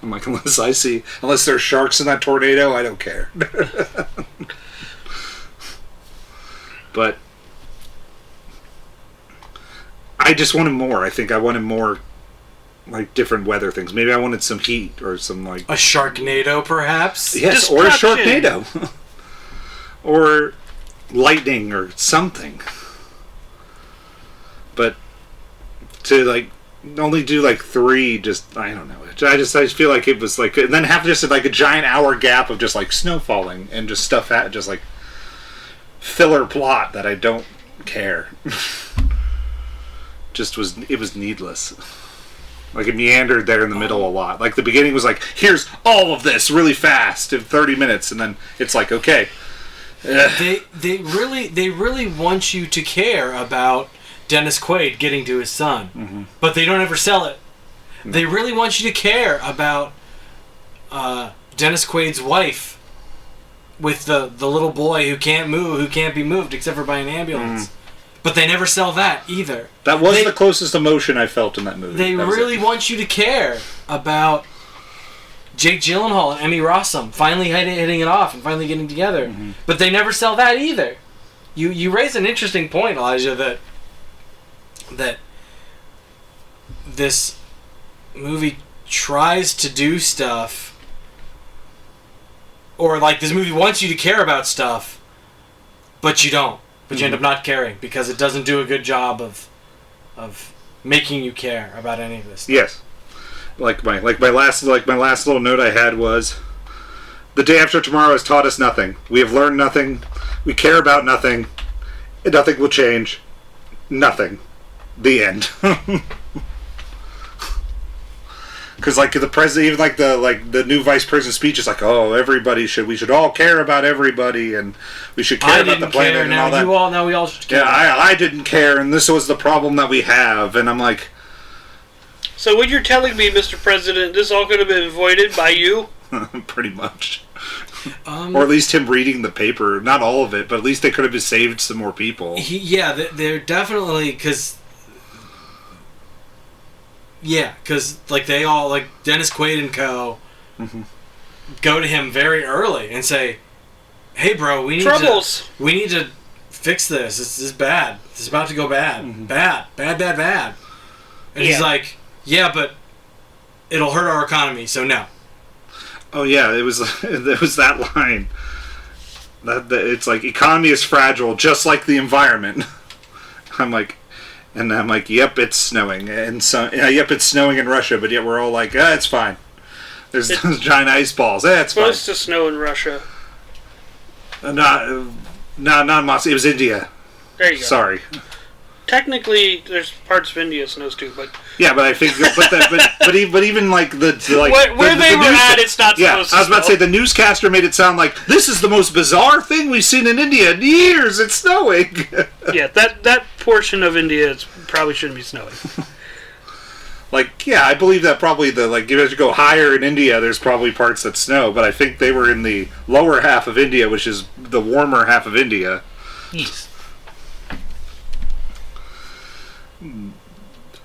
[SPEAKER 1] I'm like, unless there's sharks in that tornado, I don't care. But I just wanted more. I think I wanted more, like, different weather things. Maybe I wanted some heat or some, like...
[SPEAKER 4] A Sharknado, perhaps?
[SPEAKER 1] Yes, or a
[SPEAKER 3] Destruction.
[SPEAKER 1] Sharknado. Or lightning or something. But to, like, only do, like, three, just, I don't know. I just feel like it was, like... And then have just, like, a giant hour gap of just, like, snow falling and just stuff just, like, filler plot that I don't care. It was needless. Like, it meandered there in the middle a lot. Like, the beginning was like, here's all of this really fast in 30 minutes, and then it's like, okay.
[SPEAKER 4] They really want you to care about Dennis Quaid getting to his son, but they don't ever sell it. No. They really want you to care about Dennis Quaid's wife with the little boy who can't be moved except for by an ambulance. But they never sell that either.
[SPEAKER 1] That was the closest emotion I felt in that movie.
[SPEAKER 4] They really want you to care about Jake Gyllenhaal and Emmy Rossum finally hitting it off and finally getting together. But they never sell that either. You raise an interesting point, Elijah, that this movie tries to do stuff, or like this movie wants you to care about stuff, but you don't. But you end up not caring because it doesn't do a good job of making you care about any of this stuff.
[SPEAKER 1] Yes. Like my last little note I had was, the day after tomorrow has taught us nothing. We have learned nothing. We care about nothing. Nothing will change. Nothing. The end. Because like the president, even like the new vice president's speech is like, oh, we should all care about everybody, and we should care about the planet and all that.
[SPEAKER 4] Now we all should care.
[SPEAKER 1] Yeah, I didn't care, and this was the problem that we have, and I'm like.
[SPEAKER 3] So what you're telling me, Mr. President, this all could have been avoided by you?
[SPEAKER 1] Pretty much. Or at least him reading the paper. Not all of it, but at least they could have saved some more people.
[SPEAKER 4] They're definitely, because like they all, like Dennis Quaid and co. Go to him very early and say, hey bro, we need to fix this. This is bad. This is about to go bad. Bad. And he's like, yeah, but it'll hurt our economy, so no.
[SPEAKER 1] Oh yeah, it was that line. It's like economy is fragile, just like the environment. I'm like, yep, it's snowing, and so yep, it's snowing in Russia, but yet we're all like, it's fine. There's those giant ice balls. It's
[SPEAKER 3] supposed to snow in Russia.
[SPEAKER 1] Not Moscow. It was India.
[SPEAKER 3] There you go.
[SPEAKER 1] Sorry.
[SPEAKER 3] Technically, there's parts of India snows too, but
[SPEAKER 1] yeah, but I think, but even like
[SPEAKER 3] where they were at, it's not.
[SPEAKER 1] Yeah,
[SPEAKER 3] supposed to
[SPEAKER 1] I was about to
[SPEAKER 3] snow.
[SPEAKER 1] say the newscaster made it sound like this is the most bizarre thing we've seen in India in years. It's snowing.
[SPEAKER 3] Yeah, that portion of India probably shouldn't be snowing.
[SPEAKER 1] Like, yeah, I believe that probably if you go higher in India, there's probably parts that snow, but I think they were in the lower half of India, which is the warmer half of India.
[SPEAKER 3] Yes.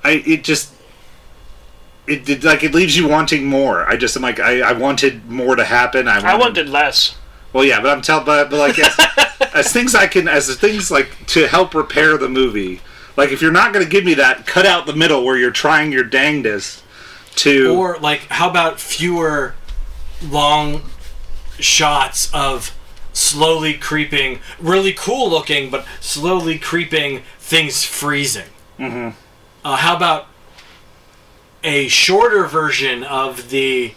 [SPEAKER 1] It leaves you wanting more. I wanted more to happen. I
[SPEAKER 3] wanted less.
[SPEAKER 1] Well, yeah, but like as things like to help repair the movie. Like, if you're not going to give me that, cut out the middle where you're trying your dangdest to...
[SPEAKER 4] Or, like, how about fewer long shots of slowly creeping, really cool looking, but slowly creeping things freezing?
[SPEAKER 1] Mm-hmm.
[SPEAKER 4] How about a shorter version of the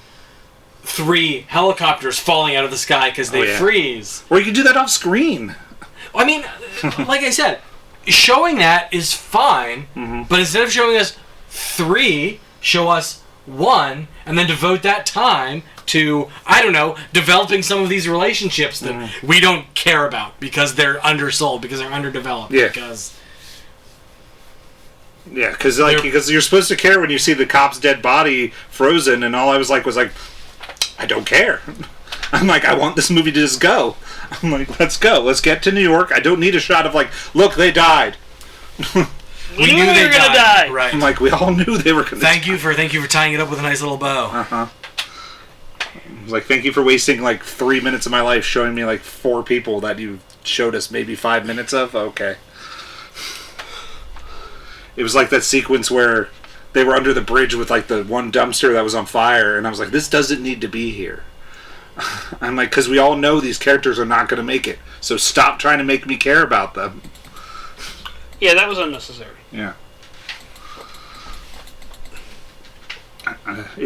[SPEAKER 4] 3 helicopters falling out of the sky because they freeze?
[SPEAKER 1] Or you can do that off screen.
[SPEAKER 4] I mean, like I said... Showing that is fine, but instead of showing us 3, show us 1, and then devote that time to, I don't know, developing some of these relationships that we don't care about because they're undersold, because they're underdeveloped.
[SPEAKER 1] Yeah. Because you're supposed to care when you see the cop's dead body frozen, and all I was like, I don't care. I'm like, I want this movie to just go. I'm like, let's go. Let's get to New York. I don't need a shot of like, look, they died.
[SPEAKER 3] We knew they were gonna die.
[SPEAKER 4] Right.
[SPEAKER 1] I'm like, we all knew they were gonna die.
[SPEAKER 4] Thank you for tying it up with a nice little bow.
[SPEAKER 1] I was like, thank you for wasting like 3 minutes of my life showing me like 4 people that you showed us maybe 5 minutes of. Okay. It was like that sequence where they were under the bridge with like the one dumpster that was on fire, and I was like, this doesn't need to be here. I'm like, because we all know these characters are not going to make it, so stop trying to make me care about them.
[SPEAKER 3] Yeah, that was unnecessary.
[SPEAKER 1] Yeah. As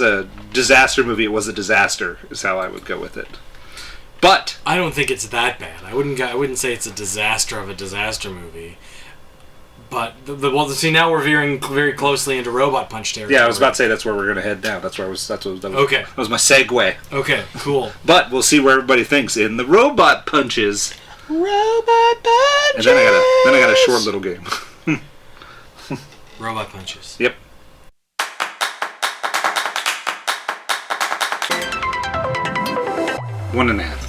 [SPEAKER 1] a disaster movie, it was a disaster, is how I would go with it. But
[SPEAKER 4] I don't think it's that bad. I wouldn't say it's a disaster of a disaster movie. But see, now we're veering very closely into Robot Punch territory.
[SPEAKER 1] Yeah, I was about to say that's where we're gonna head now. Okay. That was my segue.
[SPEAKER 4] Okay, cool.
[SPEAKER 1] But we'll see where everybody thinks in the Robot Punches.
[SPEAKER 4] Robot Punches.
[SPEAKER 1] And then I got a short little game.
[SPEAKER 4] Robot Punches.
[SPEAKER 1] Yep. One and a half.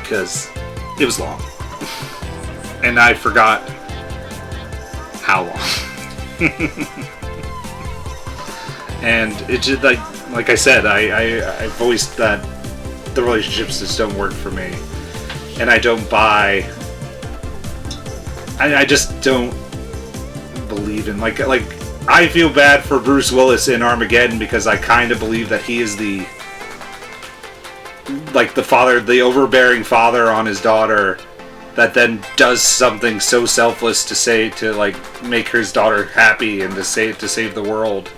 [SPEAKER 1] Because it was long. And I forgot how long. And it just like I said, I voiced that the relationships just don't work for me. And I don't buy. I just don't believe in like I feel bad for Bruce Willis in Armageddon because I kind of believe that he is the father, the overbearing father on his daughter that then does something so selfless to make his daughter happy and to save the world.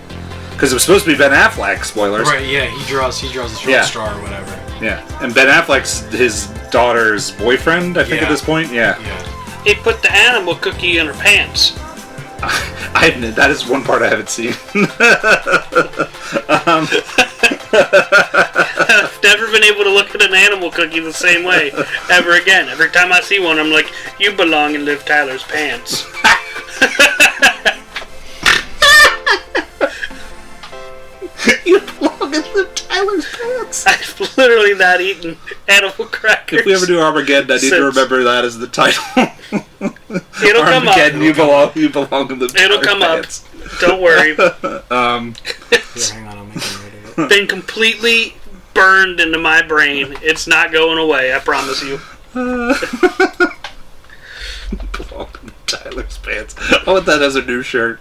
[SPEAKER 1] Because it was supposed to be Ben Affleck, spoilers.
[SPEAKER 4] Right, yeah, he draws the short straw or whatever.
[SPEAKER 1] Yeah, and Ben Affleck's his daughter's boyfriend, I think, at this point. Yeah.
[SPEAKER 3] He put the animal cookie in her pants.
[SPEAKER 1] That is one part I haven't seen.
[SPEAKER 3] I've never been able to look at an animal cookie the same way ever again. Every time I see one, I'm like, you belong in Liv Tyler's pants.
[SPEAKER 1] You belong in Liv Tyler's pants.
[SPEAKER 3] I've literally not eaten animal crackers.
[SPEAKER 1] If we ever do Armageddon, I need to remember that as the title.
[SPEAKER 3] It'll come up.
[SPEAKER 1] Armageddon, you belong in Liv Tyler's
[SPEAKER 3] It'll come
[SPEAKER 1] pants.
[SPEAKER 3] up. Don't worry.
[SPEAKER 4] Here, hang on, I'm making note of it.
[SPEAKER 3] Been completely burned into my brain. It's not going away, I promise you.
[SPEAKER 1] Belong in Tyler's pants. I want that as a new shirt.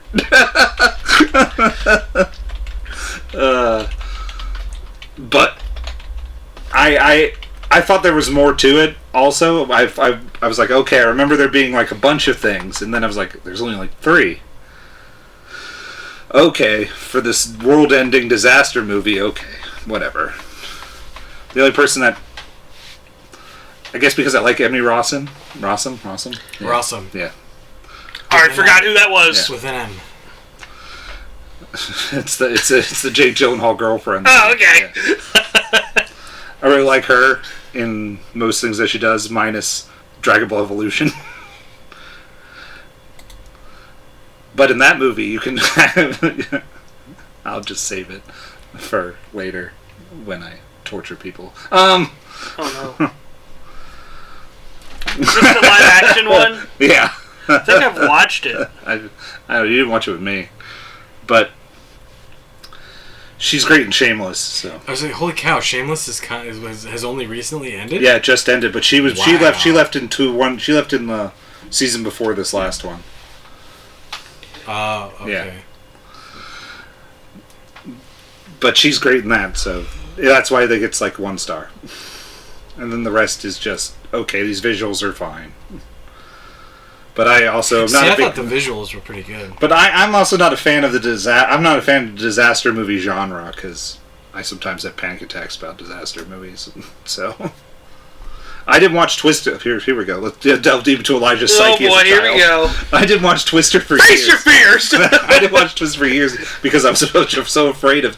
[SPEAKER 1] But I thought there was more to it. Also, I was like, okay, I remember there being like a bunch of things, and then I was like, there's only like 3. Okay, for this world-ending disaster movie, okay, whatever. The only person that, I guess because I like Emmy Rossum. Rossum? Yeah.
[SPEAKER 4] Rossum.
[SPEAKER 1] Yeah.
[SPEAKER 3] Alright, forgot who that was.
[SPEAKER 1] Yeah.
[SPEAKER 4] With an M.
[SPEAKER 1] It's the Jake Gyllenhaal girlfriend.
[SPEAKER 3] Oh, okay.
[SPEAKER 1] Yeah. I really like her in most things that she does, minus Dragon Ball Evolution. But in that movie, you can have... I'll just save it for later when I torture people.
[SPEAKER 3] Oh no. Is this the live action one?
[SPEAKER 1] Yeah.
[SPEAKER 3] I think I've watched it.
[SPEAKER 1] I know, you didn't watch it with me. But she's great in Shameless, so...
[SPEAKER 4] I was like, holy cow, Shameless has only recently ended?
[SPEAKER 1] Yeah, it just ended, but she
[SPEAKER 4] Wow.
[SPEAKER 1] she left in the season before this last one.
[SPEAKER 4] Oh, okay.
[SPEAKER 1] Yeah. But she's great in that, so that's why they gets like 1 star. And then the rest is just, okay, these visuals are fine. But I also am not
[SPEAKER 4] I
[SPEAKER 1] a big...
[SPEAKER 4] thought the visuals were pretty good.
[SPEAKER 1] But I'm also not a fan of I'm not a fan of the disaster movie genre, because I sometimes have panic attacks about disaster movies. So I didn't watch Twister. Here we go. Let's delve deep into Elijah's psyche.
[SPEAKER 3] Oh boy, here we go.
[SPEAKER 1] I didn't watch Twister for
[SPEAKER 3] Face
[SPEAKER 1] years.
[SPEAKER 3] your fears!
[SPEAKER 1] I didn't watch Twister for years because I'm so afraid of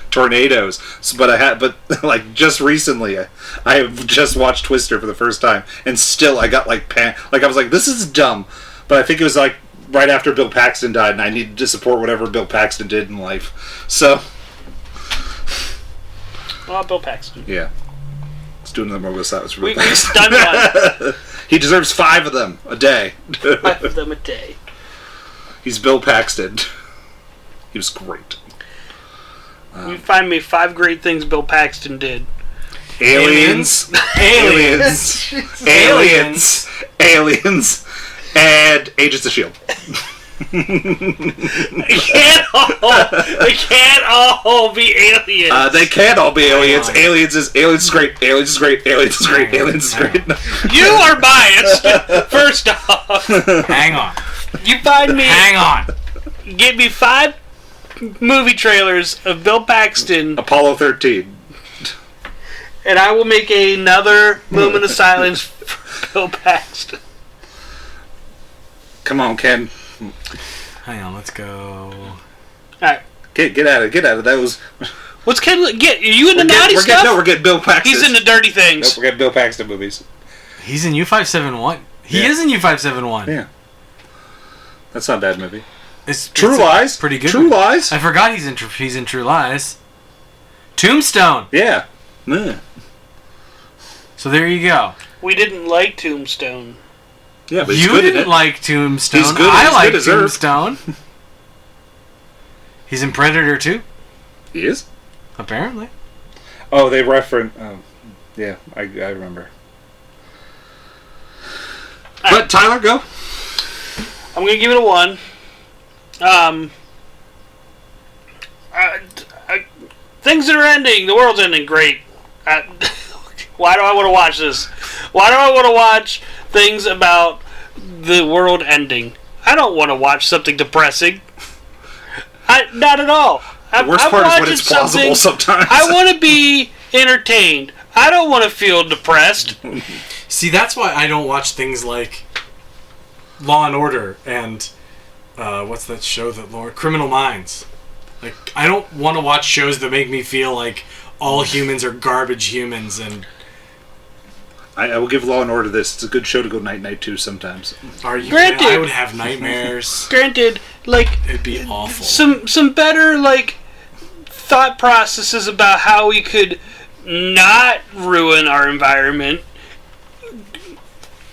[SPEAKER 1] tornadoes. So, but like just recently, I have just watched Twister for the first time, and still I got like I was like, this is dumb. But I think it was like right after Bill Paxton died, and I needed to support whatever Bill Paxton did in life. So,
[SPEAKER 3] Well, Bill Paxton.
[SPEAKER 1] yeah. Let's do another Mogul Silence.
[SPEAKER 3] We've done one.
[SPEAKER 1] He deserves 5 of them a day.
[SPEAKER 3] 5 of them a day.
[SPEAKER 1] He's Bill Paxton. He was great.
[SPEAKER 3] You find me 5 great things Bill Paxton did.
[SPEAKER 1] Aliens. Aliens. Aliens. Aliens. And Agents of S.H.I.E.L.D.
[SPEAKER 3] They can't all be aliens.
[SPEAKER 1] They can't all be aliens. Aliens is great. Aliens is great. Aliens is great. Aliens is great.
[SPEAKER 3] You are biased. First off,
[SPEAKER 4] Hang on.
[SPEAKER 3] you find me.
[SPEAKER 4] Hang on.
[SPEAKER 3] Give me 5 movie trailers of Bill Paxton,
[SPEAKER 1] Apollo 13.
[SPEAKER 3] and I will make another moment of silence for Bill Paxton.
[SPEAKER 1] Come on, Ken.
[SPEAKER 4] Hang on, let's go.
[SPEAKER 3] Alright.
[SPEAKER 1] Get at it. Get at it. That was...
[SPEAKER 3] What's Ken get? Are you into naughty stuff?
[SPEAKER 1] We're getting Bill Paxton.
[SPEAKER 3] He's into dirty things.
[SPEAKER 1] Nope, we're getting Bill Paxton movies.
[SPEAKER 4] He's in U571. He
[SPEAKER 1] Yeah.
[SPEAKER 4] is in U571.
[SPEAKER 1] Yeah. That's not a bad movie.
[SPEAKER 4] It's
[SPEAKER 1] True
[SPEAKER 4] a
[SPEAKER 1] Lies.
[SPEAKER 4] pretty good.
[SPEAKER 1] True Lies.
[SPEAKER 4] I forgot he's in True Lies. Tombstone.
[SPEAKER 1] Yeah. Yeah.
[SPEAKER 4] So there you go.
[SPEAKER 3] We didn't like Tombstone.
[SPEAKER 1] Yeah, but he's
[SPEAKER 4] You
[SPEAKER 1] good in
[SPEAKER 4] didn't
[SPEAKER 1] it.
[SPEAKER 4] like Tombstone.
[SPEAKER 1] He's good.
[SPEAKER 4] I
[SPEAKER 1] He's
[SPEAKER 4] like
[SPEAKER 1] good as Earth.
[SPEAKER 4] Tombstone. He's in Predator 2,
[SPEAKER 1] He is?
[SPEAKER 4] apparently.
[SPEAKER 1] Oh, they reference... yeah, I remember. But Tyler, go.
[SPEAKER 3] I'm gonna give it a 1. Things that are ending. The world's ending. Great. Why do I want to watch this? Why do I want to watch things about the world ending? I don't want to watch something depressing. Not at all.
[SPEAKER 1] The worst part is when it's plausible sometimes.
[SPEAKER 3] I want to be entertained. I don't want to feel depressed.
[SPEAKER 4] See, that's why I don't watch things like Law and Order and what's that show that Criminal Minds. Like, I don't want to watch shows that make me feel like all humans are garbage humans. And
[SPEAKER 1] I will give Law and Order this. It's a good show to go night to sometimes.
[SPEAKER 4] are you?
[SPEAKER 3] Granted.
[SPEAKER 4] I would have nightmares.
[SPEAKER 3] Granted, like
[SPEAKER 4] It'd be awful.
[SPEAKER 3] some better like thought processes about how we could not ruin our environment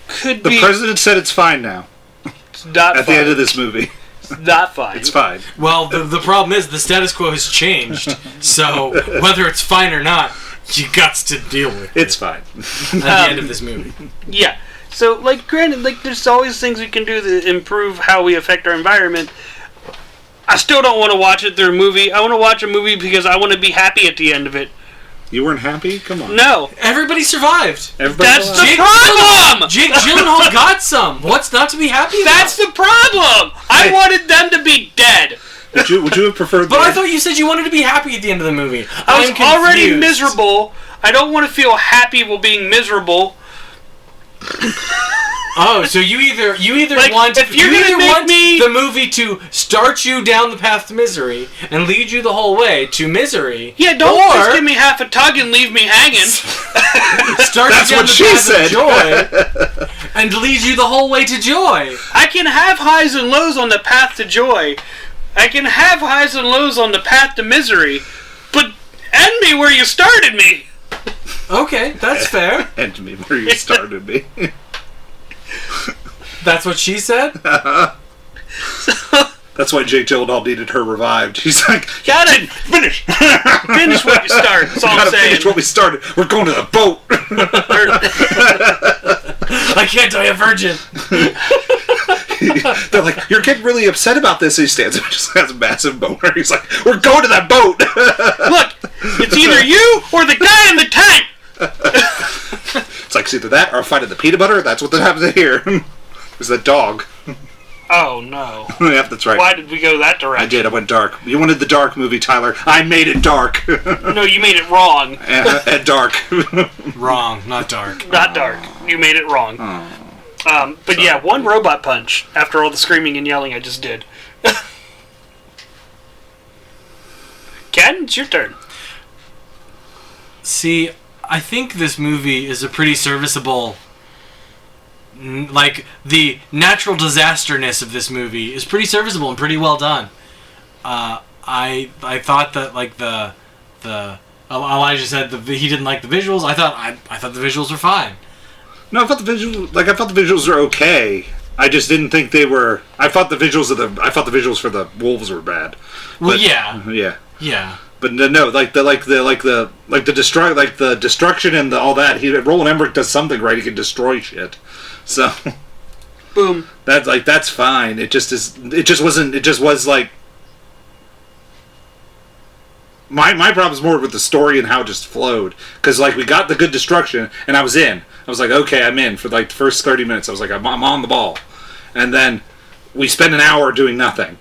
[SPEAKER 3] could
[SPEAKER 1] The
[SPEAKER 3] be
[SPEAKER 1] president said it's fine now.
[SPEAKER 3] not
[SPEAKER 1] At
[SPEAKER 3] fine.
[SPEAKER 1] the end of this movie.
[SPEAKER 3] Not fine.
[SPEAKER 1] It's fine.
[SPEAKER 4] Well, the problem is the status quo has changed. So whether it's fine or not, you got to deal with
[SPEAKER 1] It's fine.
[SPEAKER 4] it at the end of this movie.
[SPEAKER 3] Yeah. So, like, granted, like, there's always things we can do to improve how we affect our environment. I still don't want to watch it through a movie. I want to watch a movie because I want to be happy at the end of it.
[SPEAKER 1] You weren't happy? Come on.
[SPEAKER 3] No.
[SPEAKER 4] Everybody survived.
[SPEAKER 1] Everybody
[SPEAKER 3] That's
[SPEAKER 1] alive.
[SPEAKER 3] the problem!
[SPEAKER 4] Jake Gyllenhaal got some. What's not to be happy about?
[SPEAKER 3] That's the problem! I wanted them to be dead.
[SPEAKER 1] Would you have preferred
[SPEAKER 4] But I thought you said you wanted to be happy at the end of the movie.
[SPEAKER 3] I was
[SPEAKER 4] I'm
[SPEAKER 3] already
[SPEAKER 4] confused.
[SPEAKER 3] miserable. I don't want to feel happy while being miserable.
[SPEAKER 4] Oh, so you either
[SPEAKER 3] Like,
[SPEAKER 4] want
[SPEAKER 3] if you're
[SPEAKER 4] you
[SPEAKER 3] gonna
[SPEAKER 4] either
[SPEAKER 3] make
[SPEAKER 4] want
[SPEAKER 3] me-
[SPEAKER 4] the movie to start you down the path to misery and lead you the whole way to misery.
[SPEAKER 3] Yeah, don't
[SPEAKER 4] or
[SPEAKER 3] just give me half a tug and leave me hanging.
[SPEAKER 4] start
[SPEAKER 1] That's
[SPEAKER 4] you down
[SPEAKER 1] what
[SPEAKER 4] the
[SPEAKER 1] she
[SPEAKER 4] path
[SPEAKER 1] said.
[SPEAKER 4] of joy and lead you the whole way to joy.
[SPEAKER 3] I can have highs and lows on the path to joy. I can have highs and lows on the path to misery. But end me where you started me.
[SPEAKER 4] Okay, that's fair.
[SPEAKER 1] End me where you started me.
[SPEAKER 4] That's what she said.
[SPEAKER 1] That's why Jake Gyllenhaal needed her revived. He's like,
[SPEAKER 3] Gotta
[SPEAKER 1] finish.
[SPEAKER 3] finish what you started. That's all I'm
[SPEAKER 1] Gotta
[SPEAKER 3] saying.
[SPEAKER 1] finish what we started. We're going to the boat.
[SPEAKER 4] I can't die a virgin.
[SPEAKER 1] They're like, you're getting really upset about this. And he stands up and just has a massive boner. He's like, we're going to that boat.
[SPEAKER 3] Look, it's either you or the guy in the tank.
[SPEAKER 1] It's like, it's either that or a fight in the peanut butter. That's what happens here. There's that dog.
[SPEAKER 3] Oh no!
[SPEAKER 1] Yep, that's right.
[SPEAKER 3] Why did we go that direction?
[SPEAKER 1] I did. I went dark. You wanted the dark movie, Tyler. I made it dark.
[SPEAKER 3] No, you made it wrong.
[SPEAKER 1] and dark.
[SPEAKER 4] Wrong, not dark.
[SPEAKER 3] Not dark. You made it wrong. But yeah, one robot punch after all the screaming and yelling I just did. Ken, it's your turn.
[SPEAKER 4] See, I think this movie is a pretty serviceable. Like, the natural disasterness of this movie is pretty serviceable and pretty well done. I thought that, like, the Elijah said he didn't like the visuals. I thought the visuals were fine.
[SPEAKER 1] No, I thought the visuals were okay. I just didn't think they were. I thought the visuals for the wolves were bad.
[SPEAKER 4] Well,
[SPEAKER 1] But,
[SPEAKER 4] yeah.
[SPEAKER 1] yeah. But no, like the destruction and all that. Roland Emmerich does something right. He can destroy shit. So,
[SPEAKER 3] Boom.
[SPEAKER 1] that's fine. It just was like. My problem is more with the story and how it just flowed. Because, like, we got the good destruction, and I was in. I was like, okay, I'm in. For, like, the first 30 minutes, I was like, I'm on the ball. And then we spend an hour doing nothing.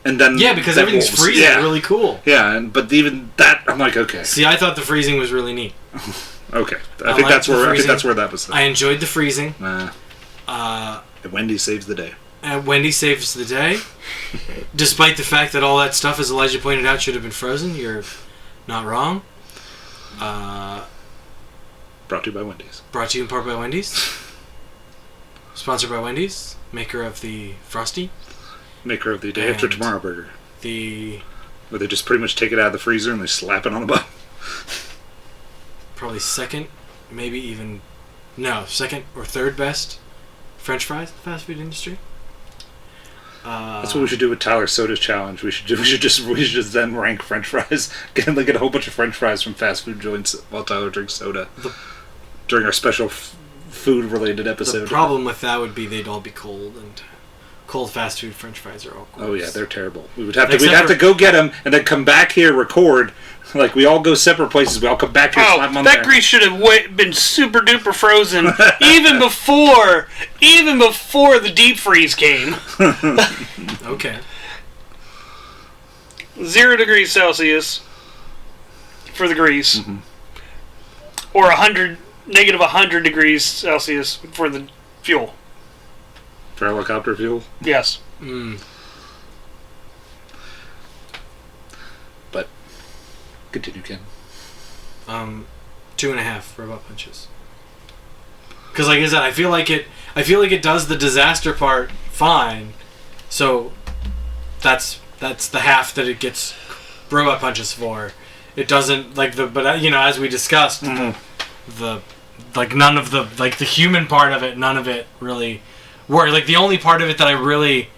[SPEAKER 1] And then...
[SPEAKER 4] Yeah, because everything's freezing really cool.
[SPEAKER 1] Yeah, but even that, I'm like, okay.
[SPEAKER 4] See, I thought the freezing was really neat.
[SPEAKER 1] Okay. I think that's where that was.
[SPEAKER 4] I enjoyed the freezing.
[SPEAKER 1] And Wendy saves the day.
[SPEAKER 4] And Wendy saves the day. Despite the fact that all that stuff, as Elijah pointed out, should have been frozen. You're not wrong.
[SPEAKER 1] Brought to you by Wendy's.
[SPEAKER 4] Brought to you in part by Wendy's. Sponsored by Wendy's. Maker of the Frosty.
[SPEAKER 1] Maker of the Day After Tomorrow burger. Where they just pretty much take it out of the freezer and they slap it on the bun.
[SPEAKER 4] Probably second, maybe even... No, second or third best French fries in the fast food industry.
[SPEAKER 1] That's what we should do with Tyler's Sodas Challenge. We should just then rank French fries. Get a whole bunch of French fries from fast food joints while Tyler drinks soda during our special food-related episode.
[SPEAKER 4] The problem with that would be they'd all be cold, and cold fast food French fries are all cold.
[SPEAKER 1] Oh yeah, they're terrible. We'd have to go get them and then come back here record. Like, we all go separate places. We all come back here and slap them on
[SPEAKER 3] that
[SPEAKER 1] there.
[SPEAKER 3] grease should have been super duper frozen even before the deep freeze came.
[SPEAKER 4] Okay.
[SPEAKER 3] 0 degrees Celsius for the grease, or negative 100 degrees Celsius for the fuel.
[SPEAKER 1] For helicopter fuel?
[SPEAKER 3] Yes.
[SPEAKER 1] But, continue, Ken.
[SPEAKER 4] 2.5 robot punches. Because, like I said, I feel like it does the disaster part fine. So that's the half that it gets robot punches for. It doesn't as we discussed, the none of the human part of it, none of it really worked. Like, the only part of it that I really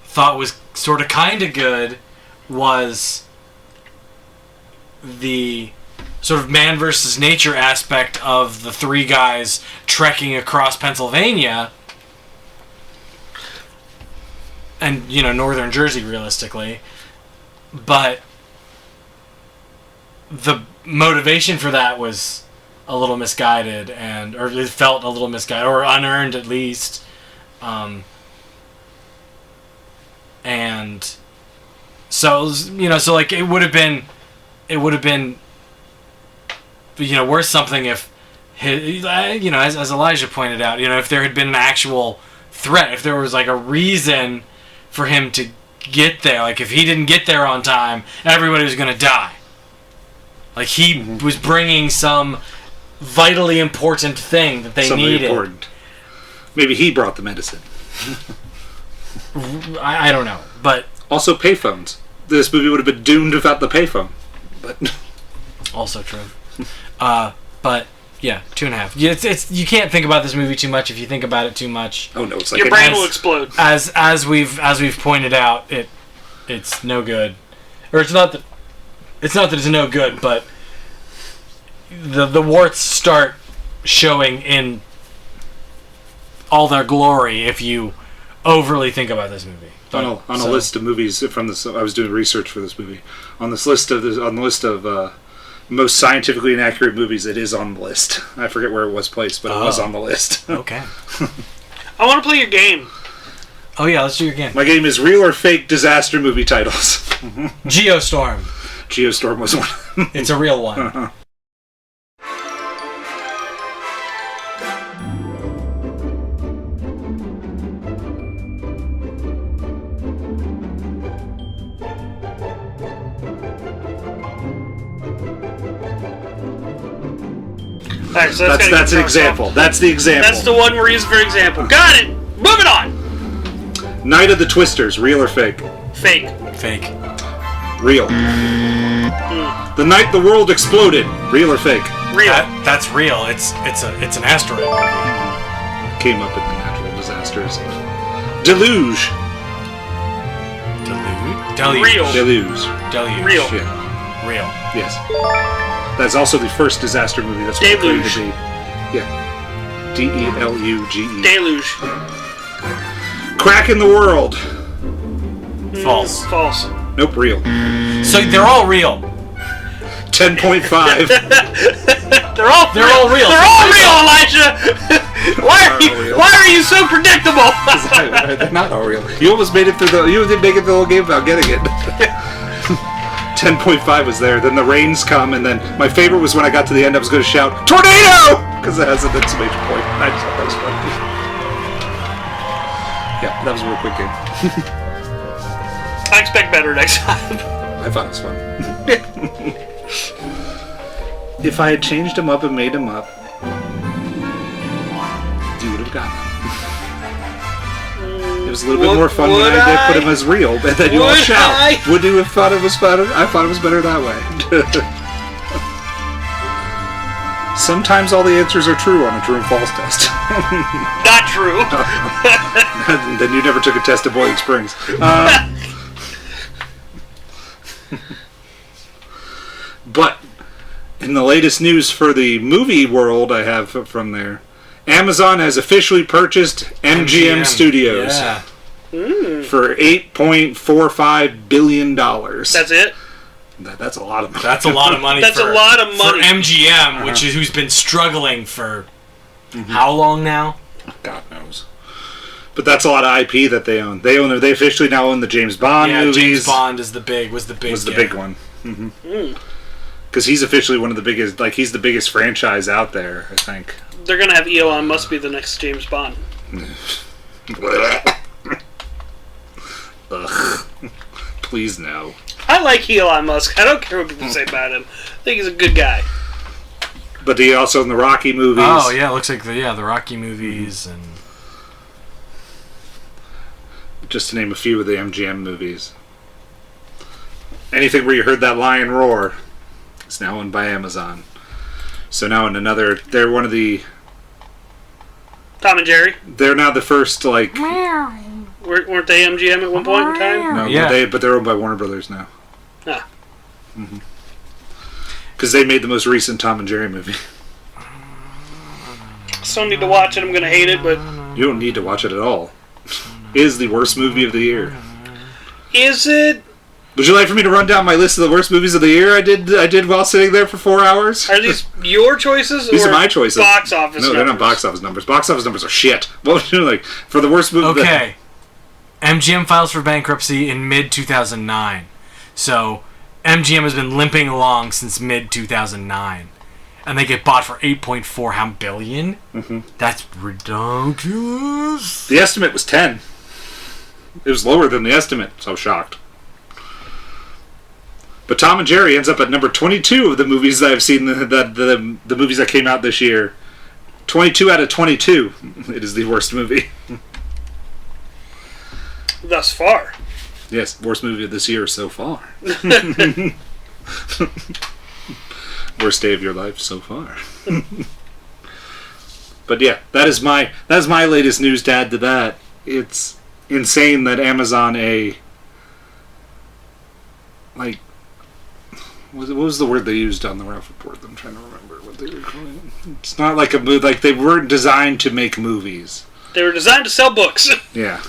[SPEAKER 4] thought was sort of kind of good was the sort of man versus nature aspect of the three guys trekking across Pennsylvania and, northern Jersey, realistically. But the motivation for that was a little misguided, or it felt a little misguided, or unearned at least. And so so like it would have been worth something if as Elijah pointed out, if there had been an actual threat, if there was like a reason for him to get there, like if he didn't get there on time, everybody was going to die. Like he was bringing some vitally important thing that they needed. Important.
[SPEAKER 1] Maybe he brought the medicine.
[SPEAKER 4] I don't know, but
[SPEAKER 1] also payphones. This movie would have been doomed without the payphone. But
[SPEAKER 4] also true. But yeah, 2.5. It's you can't think about this movie too much. If you think about it too much,
[SPEAKER 1] oh no, it's like
[SPEAKER 3] your brain will explode.
[SPEAKER 4] As we've pointed out, it's no good, or it's not that it's no good, but the warts start showing in all their glory if you overly think about this movie.
[SPEAKER 1] On a list of movies from this, I was doing research for this movie. On the list of most scientifically inaccurate movies, it is on the list. I forget where it was placed, but it was on the list.
[SPEAKER 4] Okay.
[SPEAKER 3] I want to play your game.
[SPEAKER 4] Oh yeah, let's do your game.
[SPEAKER 1] My game is real or fake disaster movie titles.
[SPEAKER 4] Geostorm.
[SPEAKER 1] Geostorm was one.
[SPEAKER 4] It's a real one.
[SPEAKER 1] Uh-huh.
[SPEAKER 3] Alright, so
[SPEAKER 1] that's an example.
[SPEAKER 3] Off.
[SPEAKER 1] That's the example.
[SPEAKER 3] That's the one we're using for example. Got it! Moving on!
[SPEAKER 1] Night of the Twisters, real or fake?
[SPEAKER 3] Fake.
[SPEAKER 4] Fake.
[SPEAKER 1] Real. The night the world exploded, real or fake?
[SPEAKER 3] Real.
[SPEAKER 4] That's real. It's an asteroid movie.
[SPEAKER 1] Came up in the natural disasters. Deluge.
[SPEAKER 4] Deluge.
[SPEAKER 3] Real.
[SPEAKER 1] Deluge.
[SPEAKER 4] Deluge.
[SPEAKER 3] Real.
[SPEAKER 1] Yeah.
[SPEAKER 4] Real.
[SPEAKER 1] Yes. That's also the first disaster movie. That's what it claimed to be. Yeah. Deluge.
[SPEAKER 3] Deluge.
[SPEAKER 1] Crack in the world.
[SPEAKER 4] False.
[SPEAKER 3] False.
[SPEAKER 1] Nope, real.
[SPEAKER 4] So they're all real.
[SPEAKER 1] 10.5.
[SPEAKER 3] They're all real. They're all real, Elijah. Why are you so predictable?
[SPEAKER 1] They're not all real. You almost made it through you didn't make it through the whole game without getting it. 10.5 was there. Then the rains come, and then my favorite was when I got to the end. I was going to shout tornado because it has an exclamation point. I just thought that was funny. Yeah, that was a real quick game.
[SPEAKER 3] I expect better next time.
[SPEAKER 1] I thought it was fun. If I had changed him up and made him up, you would have gotten him. It was a little bit more fun when I did put him as real, and then you all shout. Would you have thought it was better? I thought it was better that way. Sometimes all the answers are true on a true and false test.
[SPEAKER 3] Not true.
[SPEAKER 1] Then you never took a test at Boiling Springs. But in the latest news for the movie world I have from there, Amazon has officially purchased MGM Studios for $8.45 billion.
[SPEAKER 3] That's it?
[SPEAKER 1] That's a lot of money.
[SPEAKER 4] That's a lot of money.
[SPEAKER 3] That's a lot of money
[SPEAKER 4] for MGM, which is who's been struggling for how long now?
[SPEAKER 1] God knows. But that's a lot of IP that they own. They officially now own the James Bond movies.
[SPEAKER 4] James Bond was the big
[SPEAKER 1] one. Because he's officially one of the biggest. Like he's the biggest franchise out there, I think.
[SPEAKER 3] They're gonna have Elon Musk be the next James Bond.
[SPEAKER 1] Ugh. Please no.
[SPEAKER 3] I like Elon Musk. I don't care what people say about him. I think he's a good guy.
[SPEAKER 1] But he also in the Rocky movies.
[SPEAKER 4] Oh yeah, it looks like the Rocky movies and
[SPEAKER 1] just to name a few of the MGM movies. Anything where you heard that lion roar is now owned by Amazon. So now in another, they're one of the
[SPEAKER 3] Tom and Jerry.
[SPEAKER 1] They're now the first like.
[SPEAKER 3] Weren't they MGM at one point in time?
[SPEAKER 1] No,
[SPEAKER 4] yeah.
[SPEAKER 1] but they're owned by Warner Brothers now.
[SPEAKER 3] Ah.
[SPEAKER 1] Because they made the most recent Tom and Jerry movie.
[SPEAKER 3] Still need to watch it. I'm gonna hate it, but
[SPEAKER 1] you don't need to watch it at all. It is the worst movie of the year.
[SPEAKER 3] Is it?
[SPEAKER 1] Would you like for me to run down my list of the worst movies of the year I did while sitting there for 4 hours?
[SPEAKER 3] Are these your choices?
[SPEAKER 1] These
[SPEAKER 3] or
[SPEAKER 1] are my choices.
[SPEAKER 3] Box office.
[SPEAKER 1] No, they're not box office numbers. Box office numbers are shit. What would you like for the worst movie?
[SPEAKER 4] Okay. MGM files for bankruptcy in mid-2009. So, MGM has been limping along since mid-2009. And they get bought for $8.4 billion? Mm-hmm. That's ridiculous.
[SPEAKER 1] The estimate was 10. It was lower than the estimate, so I was shocked. But Tom and Jerry ends up at number 22 of the movies that I've seen, the movies that came out this year. 22 out of 22. It is the worst movie.
[SPEAKER 3] Thus far.
[SPEAKER 1] Yes, worst movie of this year so far. Worst day of your life so far. But yeah, that is my latest news to add to that. It's insane that Amazon what was the word they used on the Ralph Report? I'm trying to remember what they were calling it. It's not like a movie, like they weren't designed to make movies.
[SPEAKER 3] They were designed to sell books.
[SPEAKER 1] Yeah.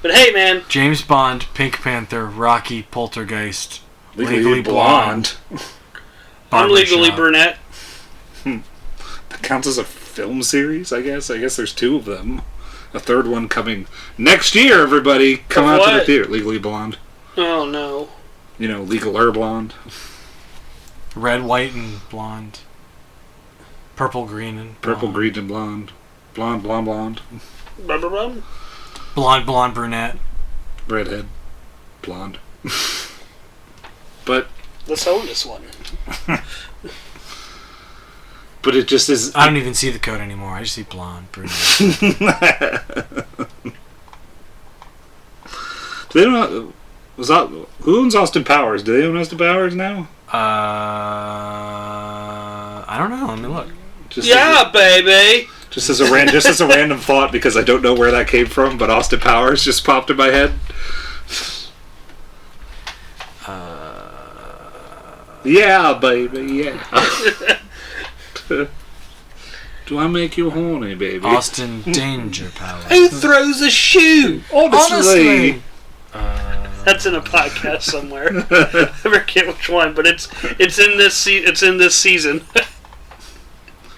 [SPEAKER 3] But hey, man.
[SPEAKER 4] James Bond, Pink Panther, Rocky, Poltergeist,
[SPEAKER 1] Legally Blonde.
[SPEAKER 3] I'm Legally Brunette.
[SPEAKER 1] That counts as a film series, I guess. I guess there's 2 of them. A third one coming next year, everybody. Come out to the theater. Legally Blonde.
[SPEAKER 3] Oh, no.
[SPEAKER 1] You know, Legal Blonde.
[SPEAKER 4] Red, white, and blonde. Purple, green, and blonde.
[SPEAKER 1] Purple, green, and blonde. Blonde, blonde, blonde.
[SPEAKER 3] Blah, blah, blah.
[SPEAKER 4] Blonde, blonde, brunette.
[SPEAKER 1] Redhead. Blonde. But...
[SPEAKER 3] let's own this one.
[SPEAKER 1] But it just is...
[SPEAKER 4] I don't even see the code anymore. I just see blonde, brunette.
[SPEAKER 1] Do they know... who owns Austin Powers? Do they own Austin Powers now?
[SPEAKER 4] I don't know. Let me look.
[SPEAKER 3] Baby.
[SPEAKER 1] Just as a random thought, because I don't know where that came from, but Austin Powers just popped in my head. Yeah, baby, yeah. Do I make you horny, baby?
[SPEAKER 4] Austin Danger Powers.
[SPEAKER 3] Who throws a shoe?
[SPEAKER 1] Honestly.
[SPEAKER 3] That's in a podcast somewhere. I forget which one, but it's in this season.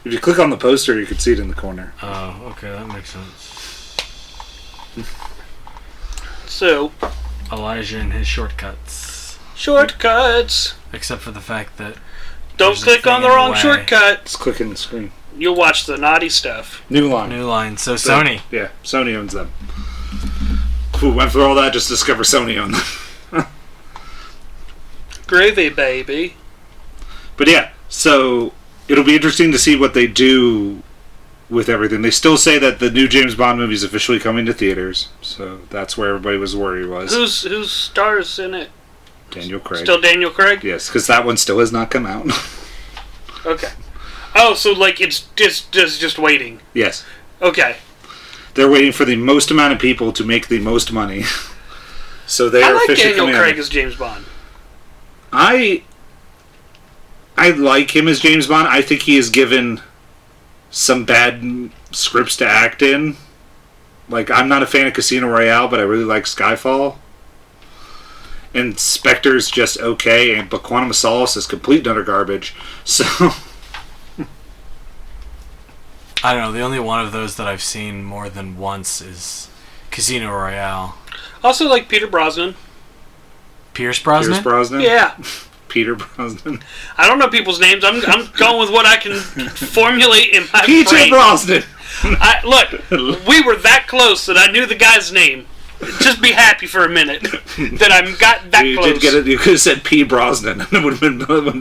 [SPEAKER 1] If you click on the poster, you can see it in the corner.
[SPEAKER 4] Oh, okay, that makes sense.
[SPEAKER 3] So,
[SPEAKER 4] Elijah and his shortcuts.
[SPEAKER 3] Shortcuts.
[SPEAKER 4] Except for the fact that
[SPEAKER 3] don't click on the wrong shortcut.
[SPEAKER 1] Just click in the screen.
[SPEAKER 3] You'll watch the naughty stuff.
[SPEAKER 1] New line.
[SPEAKER 4] So Sony.
[SPEAKER 1] Yeah, Sony owns them. Ooh, went through all that just to discover Sony owned them.
[SPEAKER 3] Gravy, baby.
[SPEAKER 1] But yeah, so it'll be interesting to see what they do with everything. They still say that the new James Bond movie is officially coming to theaters, so that's where everybody was worried was.
[SPEAKER 3] Who's stars in it?
[SPEAKER 1] Daniel Craig.
[SPEAKER 3] Still Daniel Craig?
[SPEAKER 1] Yes, because that one still has not come out.
[SPEAKER 3] Okay. Oh, so like it's just waiting.
[SPEAKER 1] Yes.
[SPEAKER 3] Okay.
[SPEAKER 1] They're waiting for the most amount of people to make the most money. So they
[SPEAKER 3] I
[SPEAKER 1] are
[SPEAKER 3] like
[SPEAKER 1] officially
[SPEAKER 3] Daniel
[SPEAKER 1] coming
[SPEAKER 3] Craig
[SPEAKER 1] out.
[SPEAKER 3] as James Bond.
[SPEAKER 1] I like him as James Bond. I think he is given some bad scripts to act in. Like, I'm not a fan of Casino Royale, but I really like Skyfall. And Spectre's just okay, but Quantum of Solace is complete utter garbage. So
[SPEAKER 4] I don't know. The only one of those that I've seen more than once is Casino Royale.
[SPEAKER 3] Also like Peter Brosnan.
[SPEAKER 4] Pierce Brosnan?
[SPEAKER 1] Pierce Brosnan?
[SPEAKER 3] Yeah.
[SPEAKER 1] Peter Brosnan.
[SPEAKER 3] I don't know people's names. I'm going with what I can formulate in my
[SPEAKER 1] Peter
[SPEAKER 3] brain.
[SPEAKER 1] Brosnan!
[SPEAKER 3] Look, we were that close that I knew the guy's name. Just be happy for a minute that I got that
[SPEAKER 1] You
[SPEAKER 3] close.
[SPEAKER 1] did get it. You could have said P. Brosnan, and it would have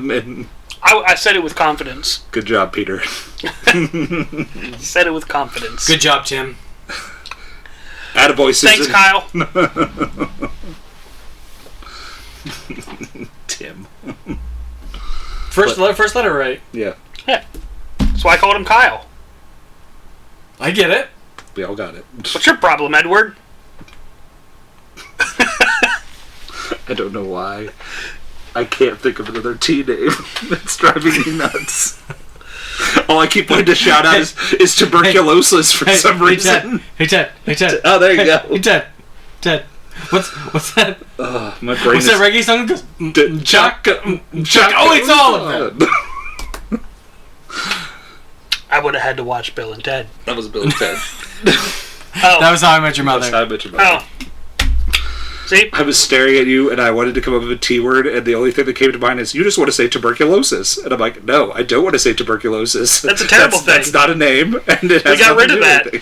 [SPEAKER 1] been.
[SPEAKER 3] I said it with confidence.
[SPEAKER 1] Good job, Peter.
[SPEAKER 3] Said it with confidence.
[SPEAKER 4] Good job, Tim.
[SPEAKER 1] Attaboy, Susan.
[SPEAKER 3] Thanks, Kyle.
[SPEAKER 1] Tim.
[SPEAKER 4] First letter right.
[SPEAKER 1] Yeah,
[SPEAKER 3] Yeah. So I called him Kyle.
[SPEAKER 4] I get it.
[SPEAKER 1] we all got it.
[SPEAKER 3] What's your problem, Edward?
[SPEAKER 1] I don't know why. I can't think of another T name. It's driving me nuts. All I keep wanting to shout out is tuberculosis for some reason.
[SPEAKER 4] Hey, Ted.
[SPEAKER 1] Oh, there you go.
[SPEAKER 4] Hey, Ted. What's that?
[SPEAKER 1] My brain
[SPEAKER 4] What's that reggae song?
[SPEAKER 1] Chaka.
[SPEAKER 4] Oh, it's all of it.
[SPEAKER 3] I would have had to watch Bill and Ted.
[SPEAKER 1] That was Bill and Ted.
[SPEAKER 4] That was How I Met Your Mother.
[SPEAKER 1] That's How I Met Your Mother.
[SPEAKER 3] Oh. See?
[SPEAKER 1] I was staring at you, and I wanted to come up with a T word, and the only thing that came to mind is, you just want to say tuberculosis. And I'm like, no, I don't want to say tuberculosis.
[SPEAKER 3] That's a terrible thing.
[SPEAKER 1] That's not a name, and it has
[SPEAKER 3] We got rid of that.
[SPEAKER 1] anything.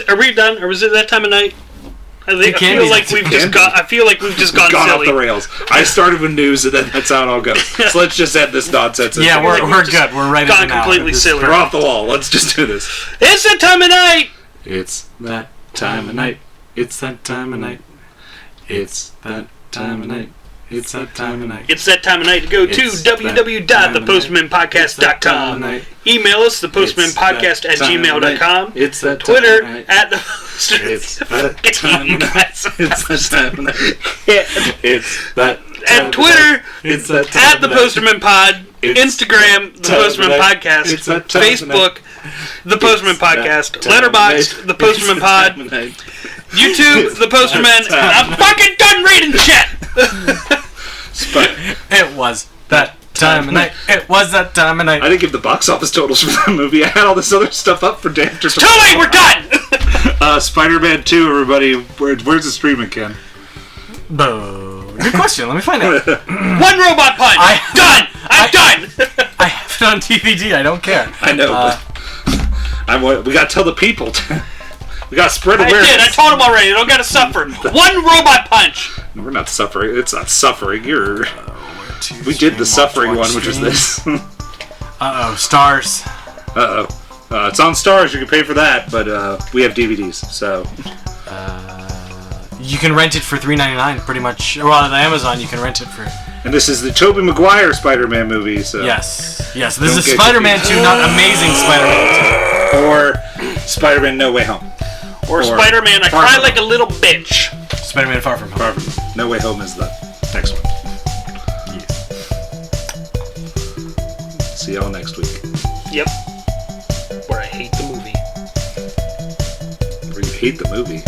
[SPEAKER 3] Are we done? Or was it that time of night? I feel like we've just gone
[SPEAKER 1] off
[SPEAKER 3] silly.
[SPEAKER 1] the rails. I started with news, and then that's how it all goes. So let's just end this nonsense.
[SPEAKER 4] Yeah, we're good. We're right
[SPEAKER 3] gone completely silly.
[SPEAKER 1] We're off the wall. Let's just do this.
[SPEAKER 3] It's that time of night.
[SPEAKER 1] It's that time of night. It's that time of night. It's that time of night. It's that time of night.
[SPEAKER 3] It's that time of night to go to www.thepostmanpodcast.com. Email us, thepostmanpodcast@gmail.com.
[SPEAKER 1] It's that
[SPEAKER 3] Twitter
[SPEAKER 1] time
[SPEAKER 3] @the.
[SPEAKER 1] It's that time of night. It's that time of night. It's that time
[SPEAKER 3] At Twitter,
[SPEAKER 1] it's that time
[SPEAKER 3] @the Postman Pod. Instagram, The Postman Podcast. Facebook, The Postman Podcast. Letterboxd, The Postman Pod. YouTube, The Postman. I'm fucking done reading shit!
[SPEAKER 4] It was that time of night. It was that time of night.
[SPEAKER 1] I didn't give the box office totals for that movie. I had all this other stuff up for day after
[SPEAKER 3] Too late, we're done!
[SPEAKER 1] Spider-Man 2, everybody. Where's the streaming, Ken?
[SPEAKER 4] Good question. Let me find out.
[SPEAKER 3] One robot punch! Done! I'm done!
[SPEAKER 4] I have it on DVD. I don't care.
[SPEAKER 1] I know, but we gotta tell the people. We gotta spread awareness.
[SPEAKER 3] I told them already. They don't gotta suffer. One robot punch!
[SPEAKER 1] No, we're not suffering. It's not suffering. We did the suffering one, which was this.
[SPEAKER 4] Stars.
[SPEAKER 1] It's on Stars. You can pay for that, but we have DVDs, so.
[SPEAKER 4] You can rent it for $3.99, pretty much. Well, on Amazon, you can rent it for.
[SPEAKER 1] And this is the Tobey Maguire Spider-Man movie, so.
[SPEAKER 4] Yes. This is Spider-Man 2, not Amazing Spider-Man
[SPEAKER 1] 2. Or Spider-Man No Way Home.
[SPEAKER 3] Or Spider-Man I Cry Like a Little Bitch.
[SPEAKER 4] Spider-Man Far From Home.
[SPEAKER 1] No Way Home is the next one. Yeah. See y'all next week.
[SPEAKER 3] Yep. Where I hate the movie.
[SPEAKER 1] Where you hate the movie.